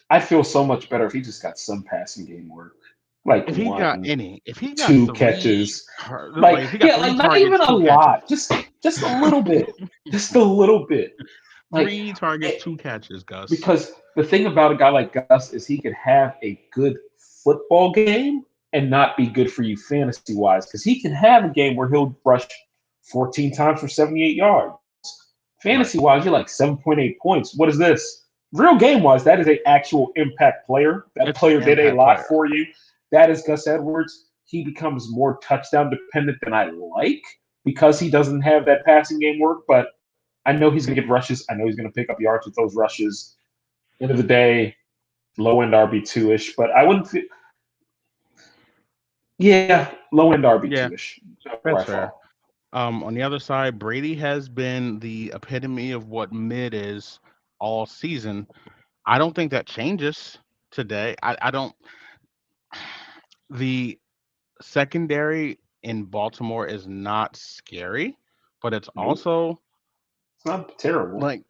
S1: I feel so much better if he just got some passing game work, like
S2: If he got
S1: two
S2: three,
S1: catches,
S2: like if he got
S1: like
S2: three
S1: not even
S2: targets,
S1: a
S2: two catches,
S1: lot, just a little bit, just a little bit. Like
S2: three targets,
S1: it,
S2: two catches, Gus.
S1: because the thing about a guy like Gus is he could have a good football game and not be good for you fantasy wise because he can have a game where he'll rush 14 times for 78 yards. Fantasy
S2: Right.
S1: wise, you're like 7.8 points. What is this? Real game wise, that is an actual impact player. That
S2: It's an
S1: player did a
S2: impact
S1: lot
S2: player.
S1: for you. That is Gus Edwards. He becomes more touchdown dependent than I like because he doesn't have that passing game work, but I know he's going to get rushes. I know he's going to pick up yards with those rushes. End of the day, low end RB2 ish, but I wouldn't feel, yeah, low end
S2: Yeah,
S1: RB2 ish. Where
S2: that's
S1: I
S2: fair.
S1: fall.
S2: On the other side, Brady has been the epitome of what mid is all season. I don't think that changes today. I don't. The secondary in Baltimore is not scary, but it's
S1: Nope,
S2: also
S1: it's not terrible.
S2: like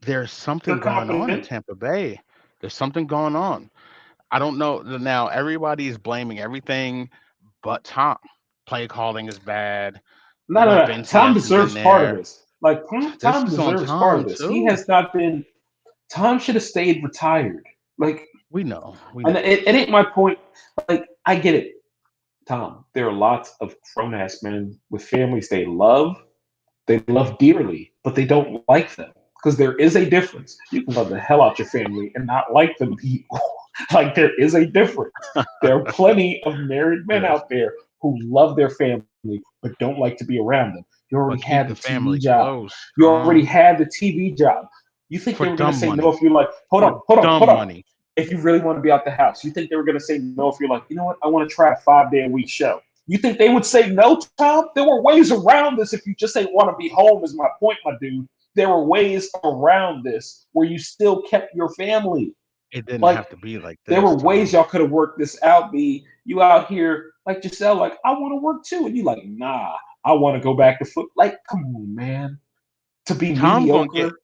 S2: there's
S1: They're
S2: something going on in
S1: competent.
S2: Tampa Bay. There's something going on. I don't know. Now everybody is blaming everything but Tom. Play calling is bad.
S1: No.
S2: Weapons, he
S1: Tom
S2: hasn't been
S1: deserves part of
S2: there.
S1: this. Like
S2: This
S1: Tom
S2: is on
S1: deserves part of
S2: Tom
S1: this. He
S2: too.
S1: has not been. Tom should have stayed retired. Like,
S2: We know. We
S1: and
S2: know.
S1: it ain't my point. Like, I get it, Tom. There are lots of grown ass men with families they love dearly, but they don't like them because there is a difference. You can love the hell out your family and not like them people. Like, there is a difference. There are plenty of married men
S2: Yes.
S1: out there who love their family but don't like to be around them. You already
S2: But keep
S1: had
S2: the
S1: the TV
S2: family
S1: job.
S2: close,
S1: You already
S2: Tom.
S1: had the TV job. You think
S2: For
S1: they were going to
S2: dumb
S1: say no
S2: money.
S1: if you're like, hold
S2: For
S1: on, hold on,
S2: dumb
S1: hold on.
S2: money.
S1: If you really want to be out the house, you think they were going to say no if you're like, you know what, I want to try a 5 day a week show. You think they would say no, Tom? There were ways around this if you just ain't want to be home, is my point, my dude. There were ways around this where you still kept your family.
S2: It didn't
S1: Like,
S2: have to be like
S1: there were
S2: this,
S1: ways
S2: Tom.
S1: y'all could have worked this out. Be you out here like Giselle, like I want to work too, and you like, nah, I want to go back to foot. Like, come on, man. To be
S2: Tom gonna get
S1: mediocre,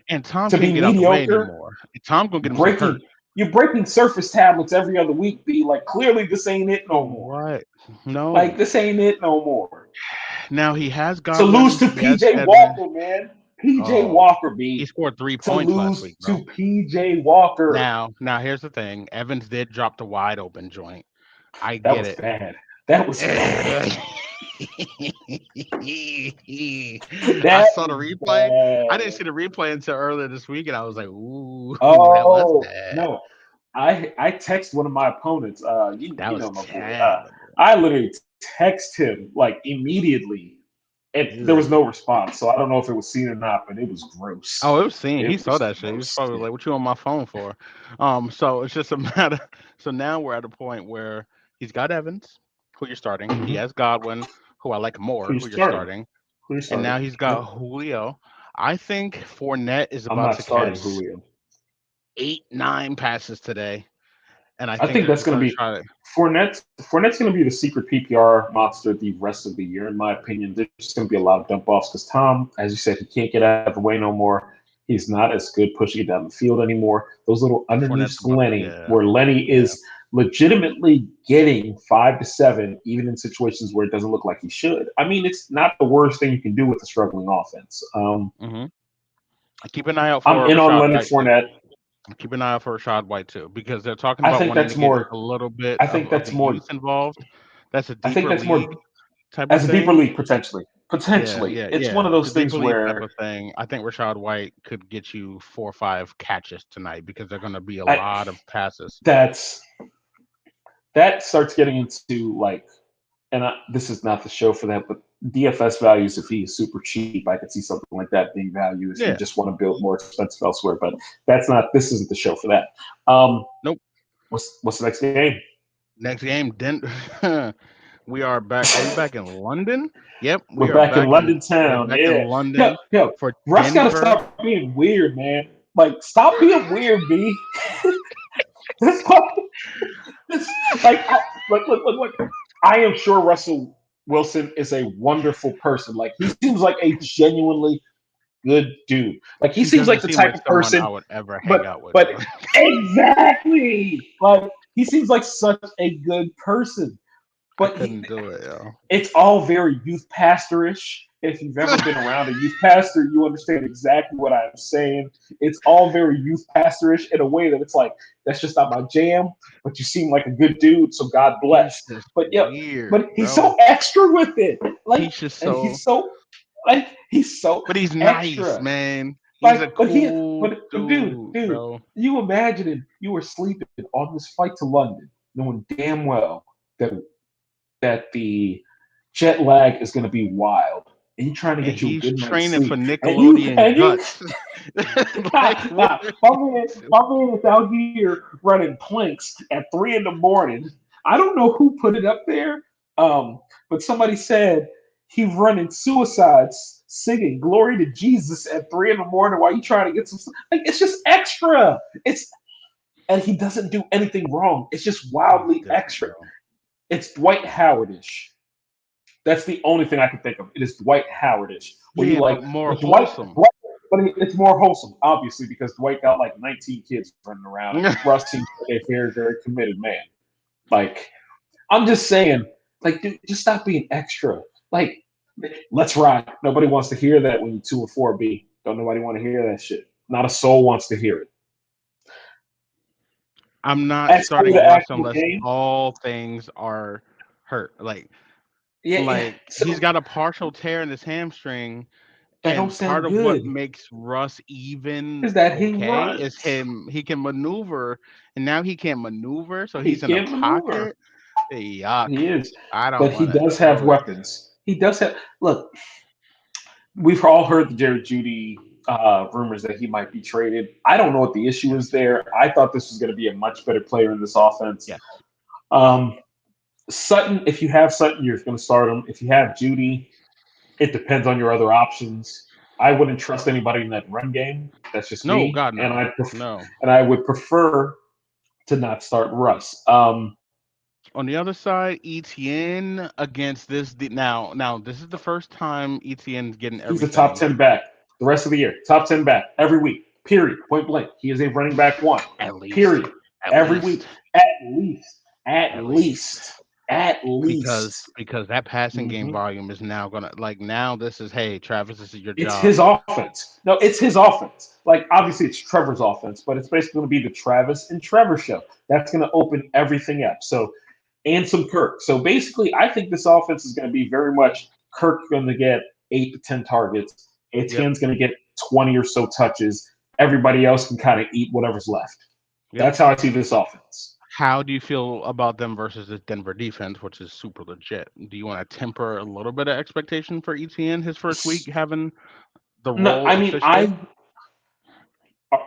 S2: and Tom
S1: to
S2: can't
S1: be
S2: get out the way
S1: mediocre,
S2: anymore. Tom gonna get himself hurt.
S1: breaking you're breaking surface tablets every other week. Be like, clearly this ain't it no more.
S2: What?
S1: Like
S2: No.
S1: this ain't it no more.
S2: Now he has
S1: To lose
S2: Godwin.
S1: to
S2: He has
S1: PJ
S2: Edmonds.
S1: Walker, man. PJ
S2: Oh,
S1: Walker,
S2: he
S1: be
S2: scored 3
S1: to
S2: points last
S1: lose
S2: week, bro.
S1: to PJ Walker.
S2: Now here's the thing. Evans did drop the wide open joint. I
S1: That
S2: get
S1: was
S2: it.
S1: bad. That was bad.
S2: I saw the replay.
S1: Bad.
S2: I didn't see the replay until earlier this week, and I was like, "Ooh, that was
S1: Oh
S2: bad.
S1: no. I text one of my opponents.
S2: That
S1: You
S2: was
S1: know my boy.
S2: terrible."
S1: I literally text him like immediately, and there was
S2: Ew.
S1: no response. So I don't know if it was seen or not, but it was gross.
S2: Oh, it was seen. He
S1: It
S2: saw
S1: was
S2: that shit. He was
S1: gross.
S2: probably like, "What you on my phone for?" So it's just a matter. So now we're at a point where he's got Evans, who you're starting. He
S1: Mhm.
S2: has Godwin, who I like more,
S1: Who's
S2: who you're
S1: starting?
S2: starting,
S1: Who's
S2: and now
S1: starting?
S2: he's got Julio. I think Fournette is
S1: I'm
S2: about
S1: not
S2: to
S1: starting
S2: catch
S1: Julio.
S2: 8, 9 passes today, and I
S1: I
S2: think
S1: think
S2: they're
S1: that's
S2: just
S1: going to
S2: going to
S1: be
S2: try to.
S1: Fournette's going to be the secret PPR monster the rest of the year, in my opinion. There's just going to be a lot of dump offs because Tom, as you said, he can't get out of the way no more. He's not as good pushing it down the field anymore. Those little
S2: Fournette's
S1: underneath
S2: about to,
S1: Lenny,
S2: yeah,
S1: where Lenny
S2: yeah.
S1: is legitimately getting 5 to 7, even in situations where it doesn't look like he should. I mean, it's not the worst thing you can do with a struggling offense.
S2: Keep an eye out
S1: I'm
S2: for
S1: in on
S2: Rashad
S1: Leonard
S2: White too.
S1: Fournette.
S2: Keep an eye out for Rashad White too, because they're talking
S1: I
S2: about
S1: think
S2: wanting to
S1: that's
S2: get
S1: more.
S2: a little bit
S1: I think
S2: of
S1: that's
S2: the
S1: more.
S2: youth involved. That's a
S1: I think
S2: deeper
S1: that's more
S2: league type of
S1: as a deeper
S2: thing.
S1: league potentially. Potentially, it's one of
S2: It's a
S1: those things
S2: deeper league type
S1: where
S2: of thing. I think Rashad White could get you 4 or 5 catches tonight because they're going to be a
S1: I,
S2: lot of passes.
S1: that's that starts getting into like, and this is not the show for that, but DFS values. If he is super cheap, I could see something like that being value if you
S2: Yeah.
S1: just want to build more expensive elsewhere. But that's not. This isn't the show for that.
S2: Nope.
S1: What's the next game?
S2: Next game, we are back. Are we back in London? Yep, we
S1: We're
S2: are
S1: back in
S2: back in
S1: London town. Yeah. Yo,
S2: London
S1: yo,
S2: for
S1: Russ got to
S2: Denver.
S1: stop being weird, man. Like, stop being weird, B. Look. I am sure Russell Wilson is a wonderful person. Like, he seems like a genuinely good dude. Like, he seems like
S2: doesn't
S1: the
S2: seem
S1: type
S2: like
S1: of
S2: someone I
S1: person.
S2: would ever hang
S1: But
S2: out with.
S1: but exactly, like he seems like such a good person.
S2: I
S1: But
S2: couldn't do it, yo.
S1: it's all very youth pastorish. If you've ever been around a youth pastor, you understand exactly what I'm saying. It's all very youth pastorish in a way that it's like, that's just not my jam, but you seem like a good dude, so God bless.
S2: He's just
S1: But yeah,
S2: weird,
S1: but he's
S2: bro.
S1: so extra with it. Like,
S2: He's just
S1: and
S2: so,
S1: he's so
S2: but he's nice,
S1: extra.
S2: man. He's a
S1: Like,
S2: cool
S1: dude,
S2: dude, bro.
S1: you imagine you were sleeping on this flight to London, knowing damn well that the jet lag is going to be wild, and you trying to
S2: And
S1: get you a
S2: he's
S1: good night's
S2: training
S1: sleep,
S2: for
S1: and you
S2: Nickelodeon Guts. Like,
S1: my man is out here running planks at 3 a.m. I don't know who put it up there, but somebody said he's running suicides, singing "Glory to Jesus" at 3 a.m. while you trying to get some. Like, it's just extra. And he doesn't do anything wrong. It's just wildly extra.
S2: bro.
S1: It's Dwight Howard-ish. That's the only thing I can think of. It is Dwight Howard-ish. Where you like,
S2: but more
S1: but
S2: wholesome.
S1: but it's more wholesome, obviously, because Dwight got like 19 kids running around, and Russ seems like a very, very committed man. Like, I'm just saying, like, dude, just stop being extra. Like, let's ride. Nobody wants to hear that when you're 2-4, B. Don't nobody want to hear that shit. Not a soul wants to hear it.
S2: I'm not
S1: As for
S2: starting
S1: the
S2: Russ
S1: actual
S2: unless
S1: game,
S2: all things are hurt. Like
S1: yeah. So
S2: he's got a partial tear in his hamstring,
S1: that don't
S2: and part
S1: sound
S2: of what
S1: good.
S2: makes Russ even
S1: Is that he
S2: okay is
S1: runs?
S2: he can maneuver, and now he can't maneuver, so
S1: He
S2: he's in a
S1: can't maneuver.
S2: pocket. Yuck!
S1: He is,
S2: I
S1: but
S2: don't
S1: he
S2: want to
S1: does have
S2: do it.
S1: weapons. He does have. Look, we've all heard the Jerry Jeudy rumors that he might be traded. I don't know what the issue is there. I thought this was going to be a much better player in this offense.
S2: Yeah.
S1: Sutton, if you have Sutton, you're going to start him. If you have Judy, it depends on your other options. I wouldn't trust anybody in that run game. That's just
S2: No,
S1: me.
S2: God, no.
S1: And I would prefer to not start Russ.
S2: On the other side, ETN against this. Now, this is the first time ETN's getting everything.
S1: He's a top 10 back the rest of the year. Top 10 back every week. Period. Point blank. He is a running back one.
S2: At least.
S1: Period. Every week. At least.
S2: Because that passing game volume is now gonna now this is, hey, Travis, this is your job.
S1: It's his offense. No, it's his offense. Like, obviously it's Trevor's offense, but it's basically gonna be the Travis and Trevor show. That's gonna open everything up. So, and some Kirk. So basically, I think this offense is gonna be very much Kirk gonna get 8 to 10 targets. Etienne's gonna get 20 or so touches. Everybody else can kind of eat whatever's left. That's how I see this offense.
S2: How do you feel about them versus the Denver defense, which is super legit? Do you want to temper a little bit of expectation for ETN his first week having the role?
S1: No, I mean,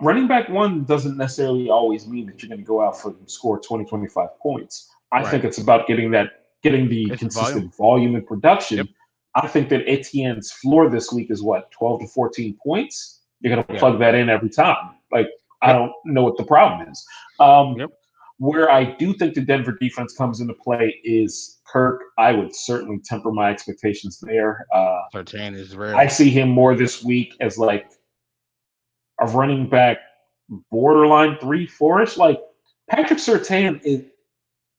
S1: running back one doesn't necessarily always mean that you're going to go out for score 20, 25 points. I think it's about getting the consistent volume and production.
S2: Yep.
S1: I think that Etienne's floor this week is 12 to 14 points. You're going to plug that in every time. Like, I don't know what the problem is. Where I do think the Denver defense comes into play is Kirk. I would certainly temper my expectations there.
S2: Surtain is rare.
S1: I see him more this week as like a running back borderline 3-4-ish. Like, Patrick Surtain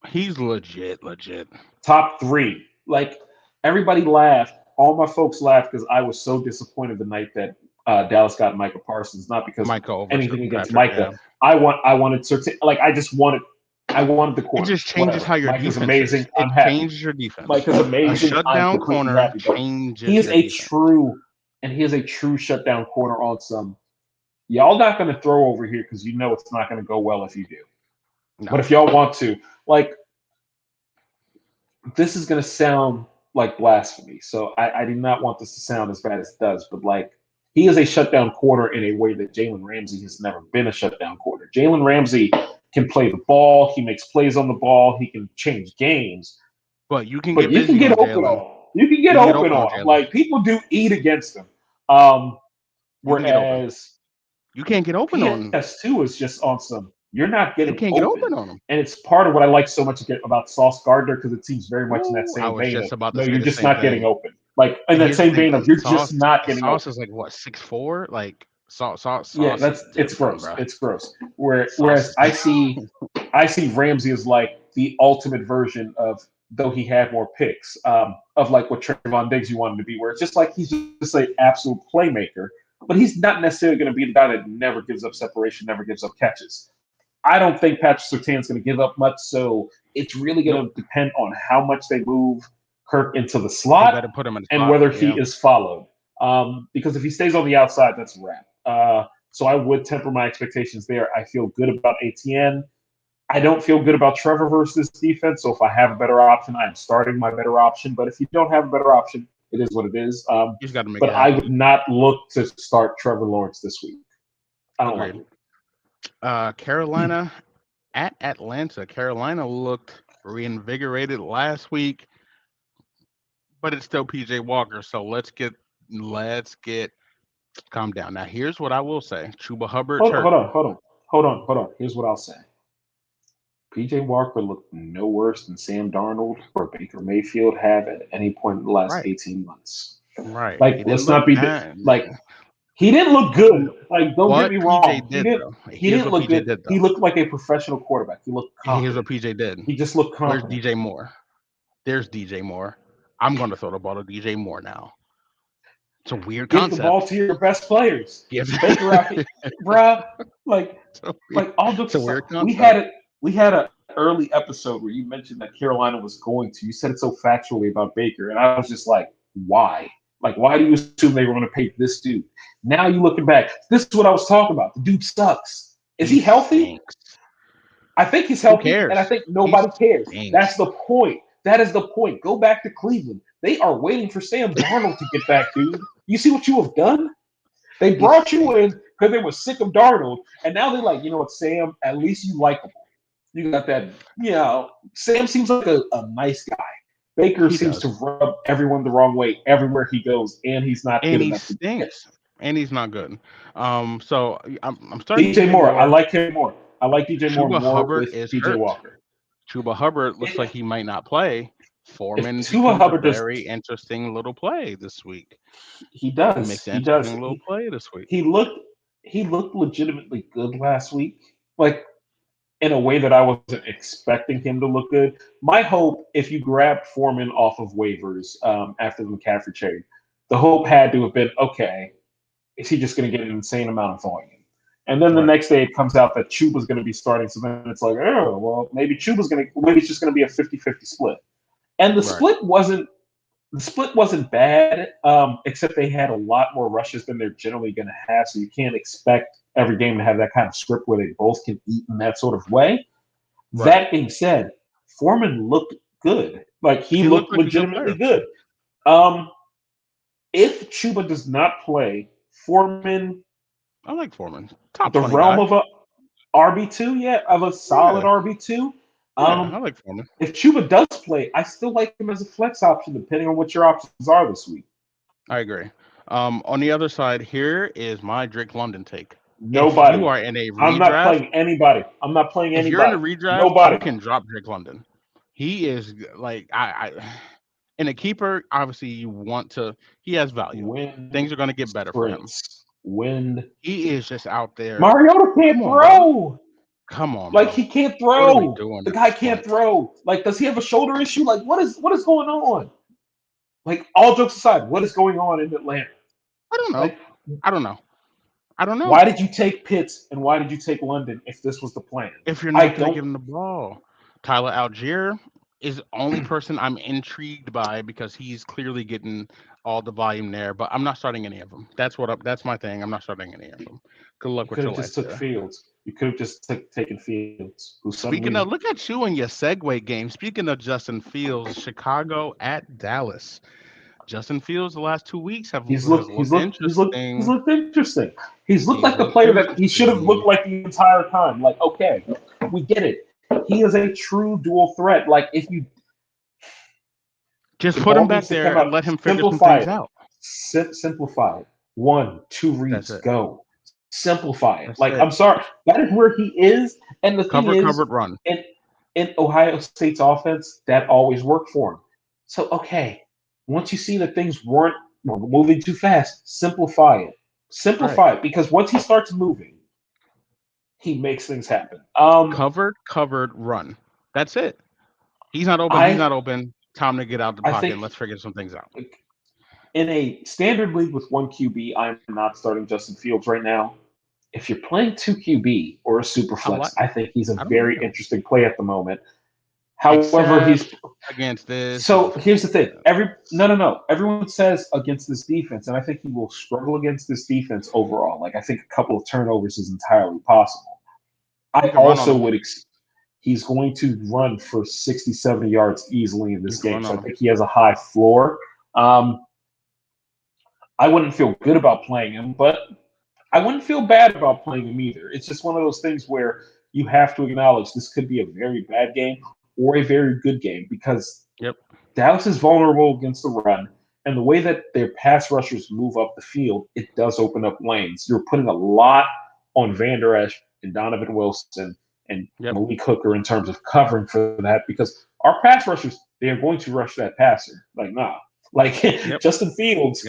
S2: he's legit.
S1: Top 3. Like, everybody laughed. All my folks laughed because I was so disappointed the night that Dallas got Micah Parsons, not because anything against Micah. I wanted Surtain. Like, I wanted the corner.
S2: It just changes how your defense is amazing.
S1: I'm happy.
S2: Changes your defense.
S1: Micah's amazing.
S2: A shutdown corner changes.
S1: He is a true shutdown corner on some. Y'all not going to throw over here because you know it's not going to go well if you do. No. But if y'all want to, like, this is going to sound like blasphemy. So I do not want this to sound as bad as it does. But, like, he is a shutdown corner in a way that Jalen Ramsey has never been a shutdown corner. Jalen Ramsey can play the ball. He makes plays on the ball. He can change games.
S2: But you can
S1: get open on him. You can get open on him. Like, people do eat against him. Whereas
S2: you can't get open on him.
S1: PS2 is just on some. You're not getting.
S2: You can't get open on him.
S1: And it's part of what I like so much about Sauce Gardner because it seems very much in that same vein. You're just not getting open. Like, in that same vein of you're just not getting open.
S2: Sauce is like what, 6'4"? Like Sauce.
S1: Yeah, it's gross. Bro. It's gross. Whereas I see Ramsey as like the ultimate version of, though he had more picks, of like what Trevon Diggs you wanted to be, where it's just like he's just an absolute playmaker, but he's not necessarily going to be the guy that never gives up separation, never gives up catches. I don't think Patrick Surtain's going to give up much, so it's really going to depend on how much they move Kirk into the slot and whether he is followed. Because if he stays on the outside, that's a wrap. So I would temper my expectations there. I feel good about Etienne. I don't feel good about Trevor versus defense. So if I have a better option, I'm starting my better option. But if you don't have a better option, it is what it is. But I would not look to start Trevor Lawrence this week. I don't like it.
S2: Carolina at Atlanta. Carolina looked reinvigorated last week, but it's still PJ Walker. So let's get calm down. Now here's what I will say. Chuba Hubbard.
S1: Hold on. Here's what I'll say. PJ Walker looked no worse than Sam Darnold or Baker Mayfield have at any point in the last 18 months.
S2: Right.
S1: Like, let's not be like. He didn't look good. Like, don't get me wrong. He didn't look good. He looked like a professional quarterback. He looked confident.
S2: Here's what PJ did.
S1: He just looked confident.
S2: Where's DJ Moore? There's DJ Moore. I'm going to throw the ball to DJ Moore now. It's a weird concept.
S1: Give the ball to your best players. Baker out here, bruh. Like all jokes aside, we had an early episode where you mentioned that Carolina was going to. You said it so factually about Baker, and I was just like, why? Like, why do you assume they were going to pay this dude? Now you looking back, this is what I was talking about. The dude sucks. Is he healthy? I think he's healthy, and I think nobody cares. That's the point. That is the point. Go back to Cleveland. They are waiting for Sam Darnold to get back, dude. You see what you have done? They
S2: He
S1: brought you
S2: stinks.
S1: in because they were sick of Darnold, and now they're like, you know what, Sam? At least you likable. You got that. Sam seems like a nice guy. Baker
S2: He
S1: seems
S2: does.
S1: to rub everyone the wrong way everywhere he goes, and he's not
S2: And
S1: good
S2: he
S1: enough to get
S2: stinks. And he's not good. So I'm starting
S1: DJ
S2: DJ
S1: Moore. I
S2: Moore.
S1: like him more. I like DJ Moore
S2: Chuba
S1: more
S2: Hubbard
S1: with
S2: is
S1: PJ
S2: hurt.
S1: Walker.
S2: Chuba Hubbard looks like he might not play.
S1: If
S2: Foreman
S1: Tua
S2: becomes a
S1: Hubbard
S2: very interesting little play this week.
S1: he
S2: He
S1: does.
S2: makes an
S1: He does.
S2: interesting little play this week.
S1: He looked legitimately good last week. Like in a way that I wasn't expecting him to look good. My hope, if you grabbed Foreman off of waivers after the McCaffrey trade, the hope had to have been, okay, is he just going to get an insane amount of volume? And then the
S2: Right.
S1: next day it comes out that Chuba's going to be starting. So then it's like, oh, well, maybe it's just going to be a 50-50 split. And the
S2: Right.
S1: split wasn't bad, except they had a lot more rushes than they're generally going to have. So you can't expect every game to have that kind of script where they both can eat in that sort of way.
S2: Right.
S1: That being said, Foreman looked good. Like he looked
S2: like
S1: legitimately
S2: a good
S1: good. If Chuba does not play, Foreman,
S2: I like Foreman. Top
S1: the
S2: 20
S1: realm
S2: guy.
S1: of a RB2, of a solid RB2.
S2: I like Foreman.
S1: If Chuba does play, I still like him as a flex option, depending on what your options are this week.
S2: I agree. On the other side, here is my Drake London take.
S1: Nobody.
S2: If you are in a redraft,
S1: I'm not playing anybody.
S2: If you're in a redraft,
S1: nobody.
S2: you can drop Drake London. He is like I in a keeper, obviously you want to. He has value. Things are going to get better for him. He is just out there.
S1: Mariota can't throw.
S2: Come on,
S1: like
S2: bro.
S1: he can't
S2: What are we
S1: throw.
S2: doing
S1: The
S2: at
S1: guy
S2: this
S1: can't
S2: point?
S1: throw. Like, does he have a shoulder issue? Like, what is going on? Like, all jokes aside, what is going on in Atlanta?
S2: I don't know.
S1: Like,
S2: I don't know.
S1: Why did you take Pitts and why did you take London if this was the plan?
S2: If you're not going to give him the ball, Tyler Algier is the only person I'm intrigued by because he's clearly getting all the volume there. But I'm not starting any of them. That's my thing. I'm not starting any of them. Good luck with your life.
S1: You could have just took Fields. You could have just taken Fields.
S2: Speaking of, look at you and your segue game. Speaking of Justin Fields, Chicago at Dallas. Justin Fields the last 2 weeks
S1: he's looked interesting. He's looked like the player that he should have looked like the entire time. Like, okay, we get it. He is a true dual threat. Like, if you
S2: just put him back there and let him figure some things out.
S1: Simplify it. 1, 2 reads, go. Simplify it. I'm sorry. That is where he is. And the thing is,
S2: covered run.
S1: In Ohio State's offense, that always worked for him. So, okay, once you see that things were moving too fast, simplify it. Simplify it, because once he starts moving, he makes things happen.
S2: Covered, run. That's it. He's not open. Time to get out the pocket and let's figure some things out.
S1: In a standard league with 1 QB, I'm not starting Justin Fields right now. If you're playing 2 QB or a super flex, I think he's a very interesting play at the moment. However, he's
S2: against this.
S1: So here's the thing. Everyone says against this defense, and I think he will struggle against this defense overall. Like, I think a couple of turnovers is entirely possible. I also would he's going to run for 60, 70 yards easily in this game. So I think he has a high floor. I wouldn't feel good about playing him, but I wouldn't feel bad about playing him either. It's just one of those things where you have to acknowledge this could be a very bad game or a very good game, because Dallas is vulnerable against the run, and the way that their pass rushers move up the field, it does open up lanes. You're putting a lot on Van Der Esch and Donovan Wilson and Malik Hooker in terms of covering for that, because our pass rushers, they are going to rush that passer. Justin Fields,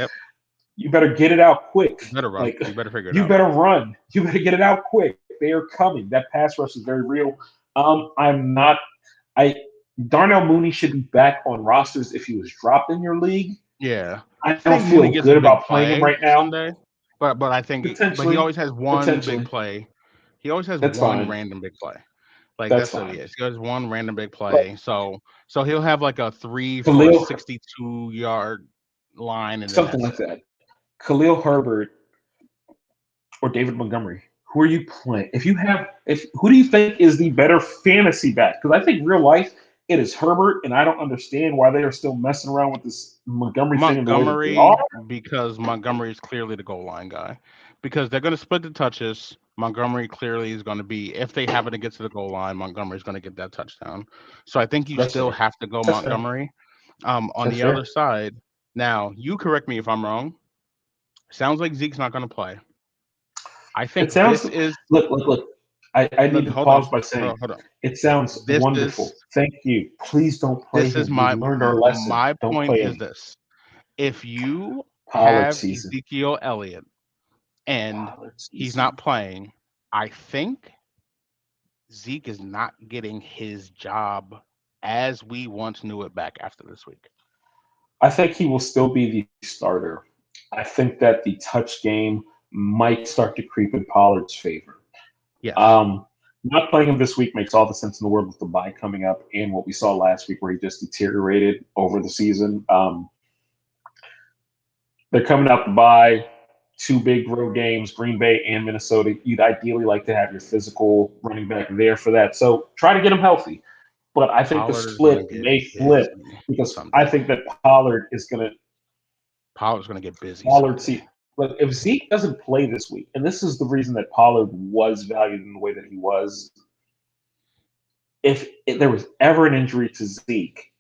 S1: you better get it out quick.
S2: You better run. You better figure it out.
S1: You better run. You better get it out quick. They are coming. That pass rush is very real. Darnell Mooney should be back on rosters if he was dropped in your league.
S2: Yeah.
S1: I don't feel good about playing him right now.
S2: Sunday, but I think he always has one big play. He always has one random big play. That's what he is. He has one random big play. So he'll have like a 3 for 62-yard line and
S1: something like that. Khalil Herbert or David Montgomery. Who are you playing? Who do you think is the better fantasy back? Because I think real life, It is Herbert, and I don't understand why they are still messing around with this Montgomery thing in the way that they are.
S2: Montgomery, because Montgomery is clearly the goal line guy. Because they're going to split the touches. Montgomery clearly is going to be, if they happen to get to the goal line, Montgomery's going to get that touchdown. So I think you
S1: That's
S2: still
S1: fair.
S2: have to go
S1: That's fair.
S2: Montgomery. On
S1: That's
S2: the
S1: fair.
S2: other side, now you correct me if I'm wrong. Sounds like Zeke's not going to play. I think
S1: It sounds.
S2: this is
S1: Look. I need to
S2: hold
S1: pause
S2: on,
S1: by saying
S2: hold on.
S1: it sounds
S2: This
S1: wonderful.
S2: is
S1: Thank you. Please don't play
S2: this is
S1: him. We've learned our lesson.
S2: my
S1: Don't
S2: point
S1: play
S2: is
S1: him.
S2: this. If you
S1: Pollard
S2: have
S1: season.
S2: Ezekiel Elliott and
S1: Pollard
S2: he's
S1: season.
S2: not playing, I think Zeke is not getting his job as we once knew it back after this week.
S1: I think he will still be the starter. I think that the touch game might start to creep in Pollard's favor.
S2: Yes.
S1: Not playing him this week makes all the sense in the world with the bye coming up and what we saw last week where he just deteriorated over the season. They're coming out the bye, 2 big road games, Green Bay and Minnesota. You'd ideally like to have your physical running back there for that. So try to get him healthy. But I think the
S2: Pollard is going to
S1: split
S2: get
S1: may flip
S2: busy
S1: because I
S2: Sunday.
S1: think that Pollard is going to
S2: Pollard's going to get busy
S1: Pollard
S2: Sunday.
S1: see. Look, if Zeke doesn't play this week, and this is the reason that Pollard was valued in the way that he was, if there was ever an injury to Zeke,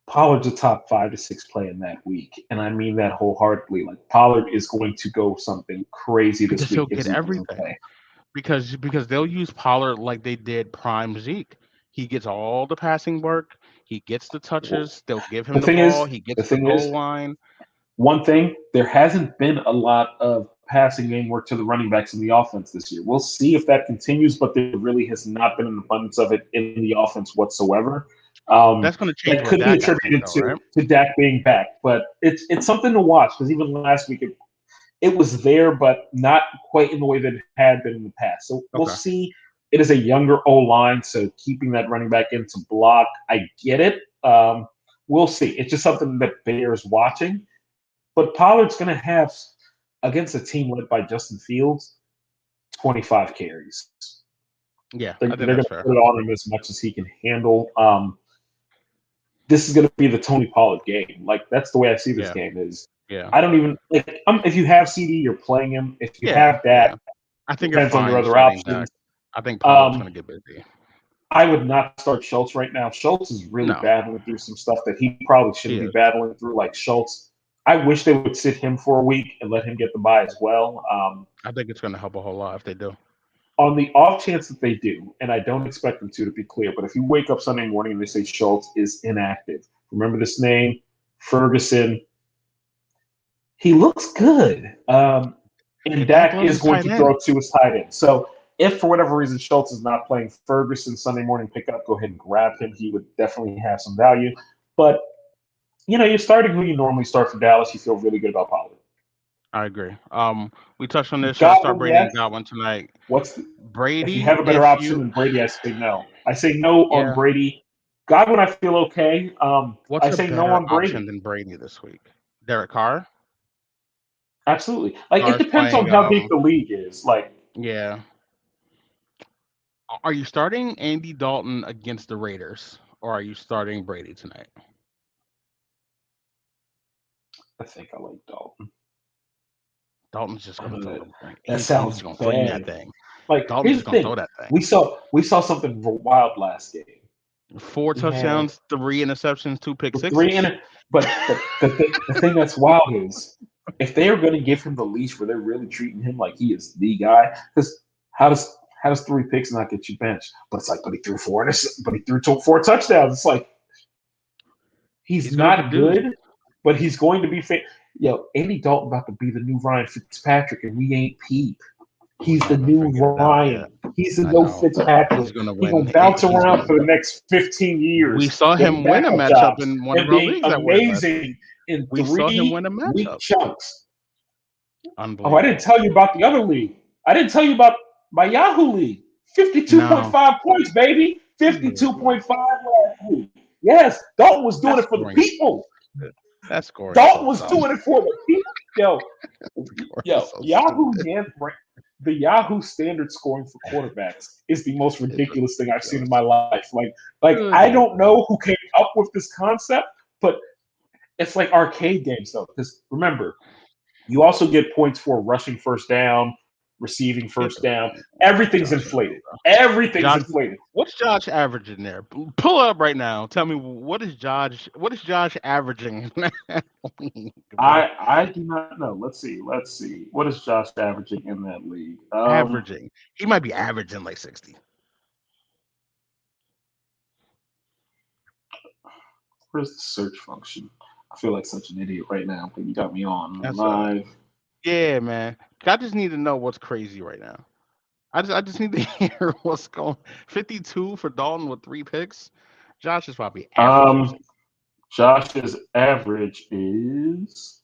S1: Pollard's a top 5 to 6 play in that week, and I mean that wholeheartedly. Like Pollard is going to go something crazy this
S2: Because he'll
S1: week if
S2: get
S1: Zeke doesn't
S2: everything.
S1: play.
S2: Because they'll use Pollard like they did prime Zeke. He gets all the passing work. He gets the touches. They'll give him the ball. He gets the goal line.
S1: One thing, there hasn't been a lot of passing game work to the running backs in the offense this year. We'll see if that continues, but there really has not been an abundance of it in the offense whatsoever.
S2: That's going to change.
S1: That could be attributed to Dak being back, but it's something to watch because even last week it was there, but not quite in the way that it had been in the past. So we'll see. It is a younger O-line, so keeping that running back in to block, I get it. We'll see. It's just something that bears watching. But Pollard's going to have, against a team led by Justin Fields, 25 carries.
S2: Yeah,
S1: they're going to put it on him as much as he can handle. This is going to be the Tony Pollard game. Like, that's the way I see this game is.
S2: Yeah.
S1: I don't even – like, if you have CD, you're playing him. If you have that,
S2: I think
S1: depends on your other options.
S2: I think Pollard's going to get busy.
S1: I would not start Schultz right now. Schultz is really battling through some stuff that he probably shouldn't be battling through. Like, Schultz – I wish they would sit him for a week and let him get the bye as well.
S2: I think it's going to help a whole lot if they do.
S1: On the off chance that they do, and I don't expect them to be clear, but if you wake up Sunday morning and they say Schultz is inactive, remember this name, Ferguson. He looks good. And Dak is going to throw to his tight end. So if for whatever reason Schultz is not playing Ferguson Sunday morning pickup, go ahead and grab him. He would definitely have some value. But you're starting who you normally start for Dallas. You feel really good about Pollard.
S2: I agree. We touched on this. Should I start Brady and Godwin tonight? Brady?
S1: If you have a better option than Brady, I say no. I say no on Brady. Godwin, I feel okay.
S2: What's
S1: I say no on Brady.
S2: Option than Brady this week? Derek Carr?
S1: Absolutely. Like, it depends on how deep the league is. Like,
S2: yeah. Are you starting Andy Dalton against the Raiders, or are you starting Brady tonight?
S1: I think I like Dalton.
S2: Dalton's just going to throw it.
S1: That sounds
S2: going to fling that thing.
S1: Like,
S2: Dalton's just going to throw that thing.
S1: We saw something wild last game.
S2: 4 touchdowns, 3 interceptions, 2 pick sixes.
S1: But the thing that's wild is if they are going to give him the leash where they're really treating him like he is the guy, because how does 3 picks not get you benched? But it's like, but he threw 4 touchdowns. It's like he's not good. But he's going to be Andy Dalton about to be the new Ryan Fitzpatrick, and we ain't peep. He's the new Ryan. He's the no Fitzpatrick. He's going to bounce around for the next 15 years.
S2: We saw him win a matchup in one of our leagues.
S1: Amazing in
S2: we
S1: 3
S2: saw him win a matchup.
S1: Chunks.
S2: Unbelievable.
S1: Oh, I didn't tell you about the other league. I didn't tell you about my Yahoo league. 52.5 points, baby. 52.5 last week. Yes, Dalton was doing it for the people.
S2: That's scoring.
S1: Dalton was doing it for the people. Yo, Yahoo the Yahoo standard scoring for quarterbacks is the most ridiculous thing I've seen in my life. Like I don't know who came up with this concept, but it's like arcade games though. Because remember, you also get points for rushing first down, receiving first down. Everything's inflated. Everything's inflated.
S2: What's Josh averaging there? Pull it up right now. Tell me what is Josh averaging?
S1: I do not know. Let's see. What is Josh averaging in that league?
S2: Averaging. He might be averaging like 60.
S1: Where's the search function? I feel like such an idiot right now, but you got me on
S2: That's
S1: live.
S2: Yeah, man. I just need to know what's crazy right now. I just need to hear what's going. 52 for Dalton with 3 picks. Josh is probably averaging.
S1: Josh's average is.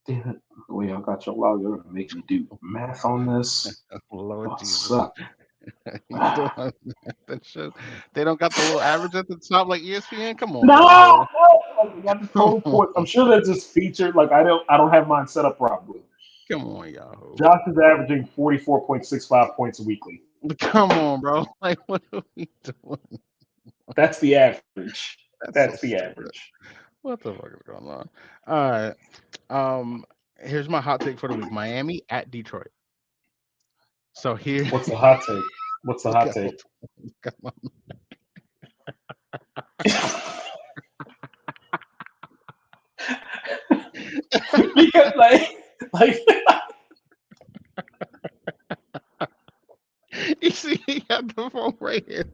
S1: Damn it! Wait, I got your log. You're gonna make me do math on this.
S2: Lord Jesus.
S1: Suck.
S2: They don't got the little average at the top like ESPN. Come on.
S1: No. You got the total point. I'm sure that's just featured. Like I don't have mine set up properly.
S2: Come on, Yahoo.
S1: Josh is averaging 44.65 points weekly.
S2: Come on, bro. Like, what are we doing?
S1: That's the average. That's the average.
S2: What the fuck is going on? All right. Here's my hot take for the week. Miami at Detroit. So here.
S1: What's the hot take? What's the hot take?
S2: Come on.
S1: Because like
S2: you see, he got the phone right here.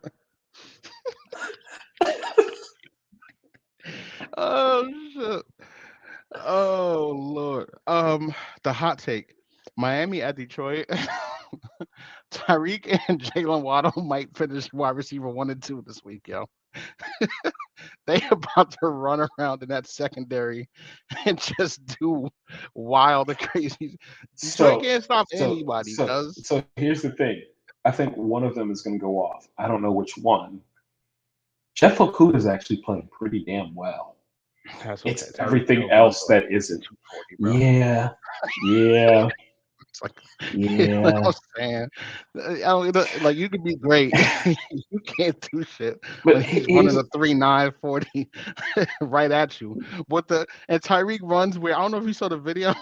S2: Oh shit. Oh Lord. The hot take. Miami at Detroit. Tyreek and Jalen Waddle might finish wide receiver 1 and 2 this week, yo. They about to run around in that secondary and just do wild and crazy. Detroit can't stop anybody.
S1: So here's the thing. I think one of them is going to go off. I don't know which one. Jeff Okudah is actually playing pretty damn well. It's everything else that isn't. Yeah.
S2: It's like, yeah. Like I'm saying, like you could be great, you can't do shit. But he's running a 3.9 40 right at you. And Tyreek runs where I don't know if you saw the video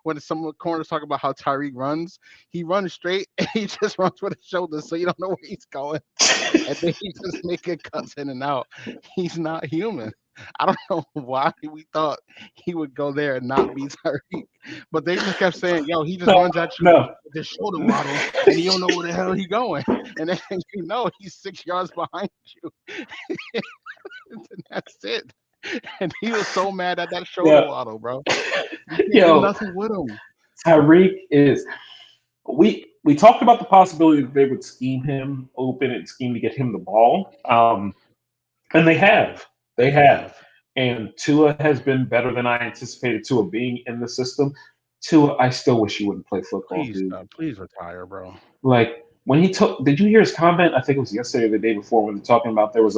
S2: when some corners talk about how Tyreek runs. He runs straight and he just runs with his shoulders, so you don't know where he's going. And then he just making cuts in and out. He's not human. I don't know why we thought he would go there and not be Tyreek, but they just kept saying, "Yo, he just runs at you with his shoulder waddle, and you don't know where the hell he's going." And then you know he's 6 yards behind you, and that's it. And he was so mad at that shoulder waddle, bro.
S1: Yo,
S2: nothing with him.
S1: Tyreek is. We talked about the possibility that they would scheme him open and scheme to get him the ball, and they have. And Tua has been better than I anticipated Tua being in the system. Tua, I still wish he wouldn't play football, dude.
S2: Please retire, bro.
S1: Like, when did you hear his comment? I think it was yesterday or the day before when they're talking about there was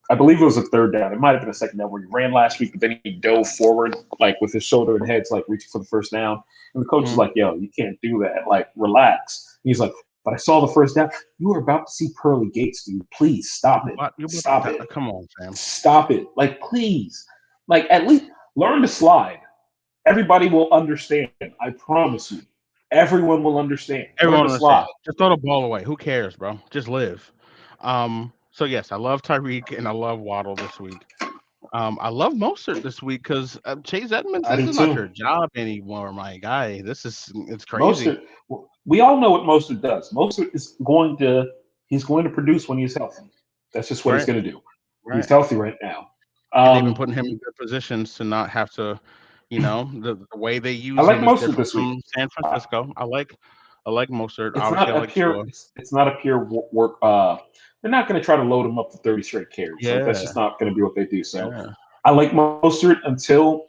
S1: I believe it was a third down. It might have been a second down where he ran last week, but then he dove forward, like, with his shoulder and heads, like, reaching for the first down. And the coach is like, yo, you can't do that. Like, relax. And he's like, but I saw the first down. You were about to see pearly gates, dude. Please stop it. Stop it.
S2: Come on, Sam.
S1: Stop it. Like, please. Like, at least learn to slide. Everybody will understand. I promise you. Everyone will understand.
S2: Everyone will understand. Just throw the ball away. Who cares, bro? Just live. So, yes, I love Tyreek and I love Waddle this week. I love Mostert this week because Chase Edmonds is not your job anymore, my guy. It's crazy.
S1: Mostert, we all know what Mostert does. Mostert is going to produce when he's healthy. That's just what he's going to do. Right. He's healthy right now.
S2: They've been putting him in good positions to not have to, the way they use him is different this week. From San Francisco. I like Mostert.
S1: It's not a pure work. They're not going to try to load him up for 30 straight carries. Yeah. Like, that's just not going to be what they do. So I like Mostert until,